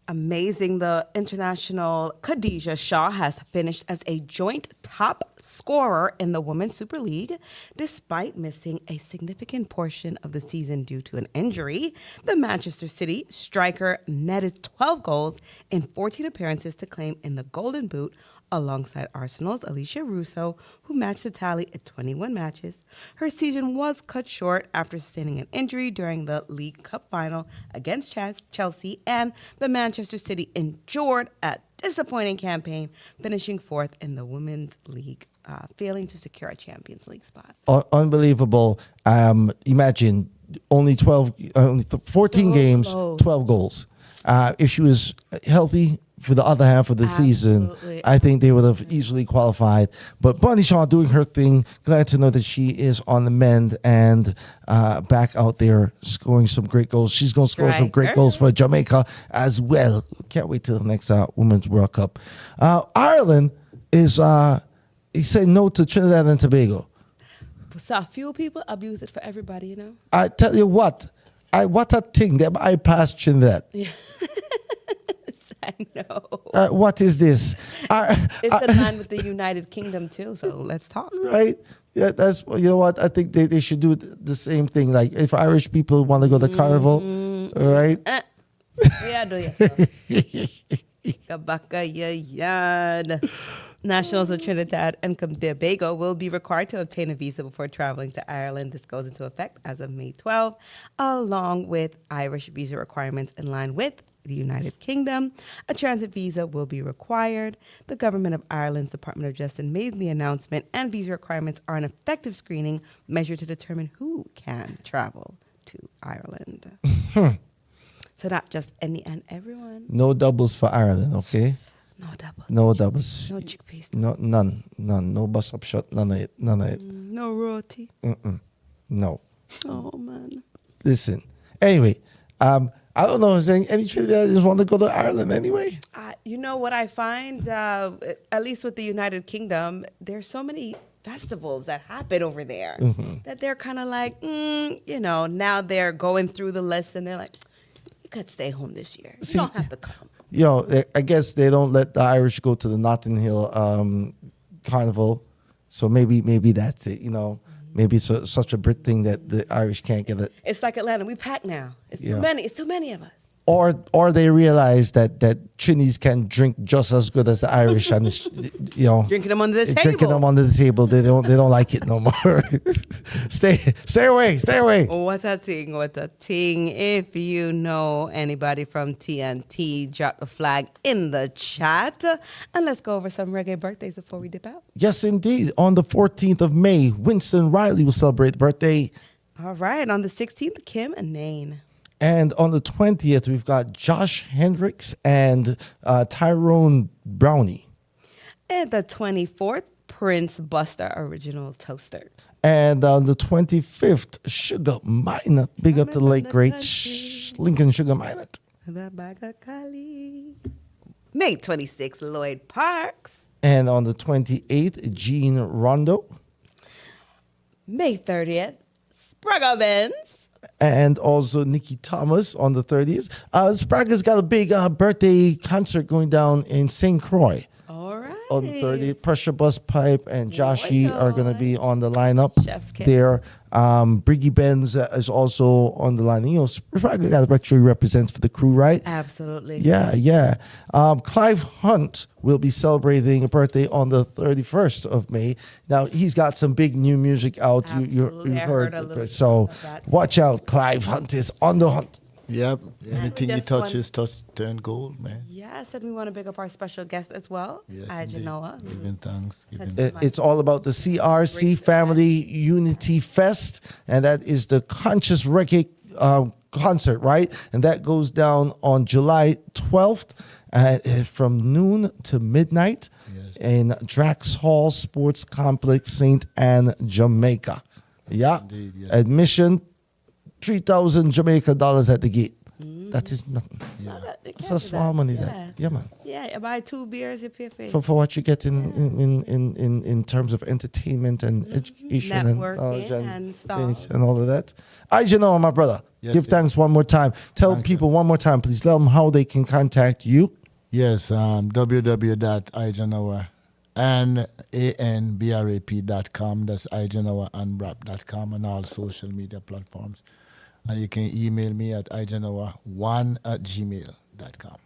Amazing. The international Khadijah Shaw has finished as a joint top scorer in the Women's Super League. Despite missing a significant portion of the season due to an injury, the Manchester City striker netted 12 goals in 14 appearances to claim in the Golden Boot, alongside Arsenal's Alicia Russo, who matched the tally at 21 matches. Her season was cut short after sustaining an injury during the League Cup final against Chelsea, and the Manchester City endured a disappointing campaign, finishing fourth in the Women's League, failing to secure a Champions League spot. Unbelievable. Imagine only 14 games, 12 goals. If she was healthy for the other half of the season, I think they would have easily qualified. But Bunny Shaw doing her thing. Glad to know that she is on the mend and back out there scoring some great goals. She's going to score some great goals for Jamaica as well. Can't wait till the next Women's World Cup. Ireland is he said no to Trinidad and Tobago. So a few people abuse it for everybody, you know. I tell you what, what a thing that I passed that. Yeah. I know. What is this? It's in line with the United Kingdom too. So let's talk. Right? Yeah, that's you know what I think they should do the same thing. Like if Irish people want to go to carnival, right? Yeah, do you? Kabaka yad. Nationals of Trinidad and Tobago will be required to obtain a visa before traveling to Ireland. This goes into effect as of May 12, along with Irish visa requirements in line with the United Kingdom. A transit visa will be required. The government of Ireland's Department of Justice made the announcement, and visa requirements are an effective screening measure to determine who can travel to Ireland. So not just any and everyone. No doubles for Ireland, okay? No doubles. No doubles. No chickpeas. No, none. No bus up shot. None of it. No roti. No. Oh man. Listen. Anyway, I don't know. Is there any Trinidadians want to go to Ireland anyway? You know what I find, at least with the United Kingdom, there's so many festivals that happen over there that they're kind of like, you know, now they're going through the list and they're like, you could stay home this year. You don't have to come. You know, I guess they don't let the Irish go to the Notting Hill Carnival. So maybe that's it, you know. Maybe it's such a Brit thing that the Irish can't get it. It's like Atlanta. We pack now. It's too many. It's too many of us. Or they realize that Trinis can drink just as good as the Irish, and it's, you know, drinking them under the table. Drinking them under the table. They don't like it no more. Stay away. What's a thing? If you know anybody from TNT, drop the flag in the chat, and let's go over some reggae birthdays before we dip out. Yes, indeed. On the 14th of May, Winston Riley will celebrate birthday. All right. On the 16th, Kim and Nain. And on the 20th, we've got Josh Hendricks and Tyrone Brownie. And the 24th, Prince Buster Original Toaster. And on the 25th, Sugar Minot. Big up to the late great Lincoln Sugar Minot. The bag of Collie. May 26th, Lloyd Parks. And on the 28th, Gene Rondo. May 30th, Spragga Benz. And also Nikki Thomas on the 30th. Spragga's got a big birthday concert going down in St. Croix. All right. On the 30th, Pressure Busspipe and Yachtie are going to be on the lineup there. Briggy Benz is also on the line. You know, Spragga got to actually represents for the crew, right? Absolutely. Yeah. Clive Hunt will be celebrating a birthday on the 31st of May. Now, he's got some big new music out. You heard. So watch out. Clive Hunt is on the hunt. Yep. Anything he touches turn gold, man. Yes, and we want to big up our special guest as well, yes, Ijahknowah. Giving thanks. It's all about the CRC Family Unity Fest, and that is the Conscious Reggae concert, right? And that goes down on July 12th from noon to midnight in Drax Hall Sports Complex, St. Anne, Jamaica. Yeah. Indeed, yeah. Admission, $3,000 Jamaica dollars at the gate. That is nothing. Yeah. It's a small money. That. Yeah, man. Yeah, you buy 2 beers, you pay for for what you get in terms of entertainment and education and stuff and all of that. Ijahknowah, my brother. Yes, give thanks one more time. Tell people one more time, please. Tell them how they can contact you. Yes, www.ijahknowah and anbrap.com. That's ijahknowah.com on all social media platforms. And you can email me at ijahknowah1@gmail.com.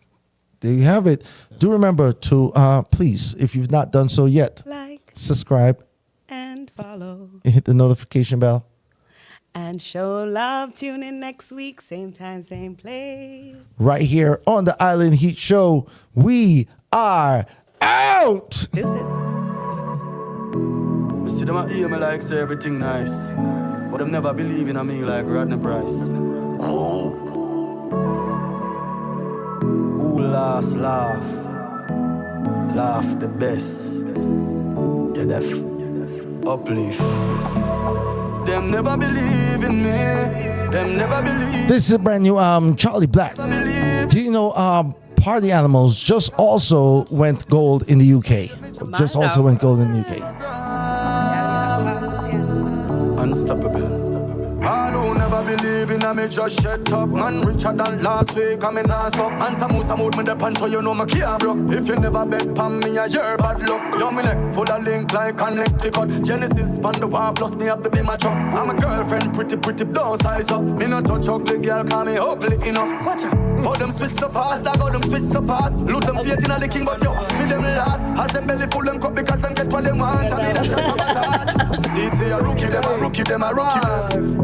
There you have it. Do remember to, please, if you've not done so yet, like, subscribe, and follow, and hit the notification bell. And show love. Tune in next week. Same time, same place. Right here on the Island Heat Show. We are out. I see them hear me like say everything nice, but them never believe in me like Rodney Price. Who last laugh the best. Yeah, def uplift. Them never believe in me. Them never believe. This is a brand new Charlie Black. Do you know Party Animals just also went gold in the UK? Just also went gold in the UK. unstoppable. All who never believe in me just shut up. Man richer than last week, I mean not stop. And some mood me the pan so you know me can't block. If you never bet pan me a year bad luck. Yo me neck full of link like Connecticut. Genesis span the war plus me have to be my truck. I'm a girlfriend pretty don't size up. Me not touch ugly girl call me ugly enough. Watch out. How them switch so fast, I got them switch so fast. Lose them faith in the king but yo, feed them last. As them belly full them cup because them get what they want. I mean that's just sabotage. See a rookie, them a rookie, them a rookie.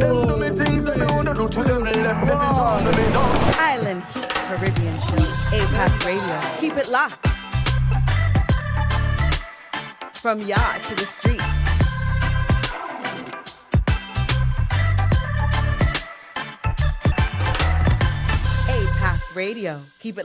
Them do me things that me wanna do to them left me drawn to me down. Island Heat Caribbean Show, APAC Radio. Keep it locked. From yacht to the street. APAC Radio. Keep it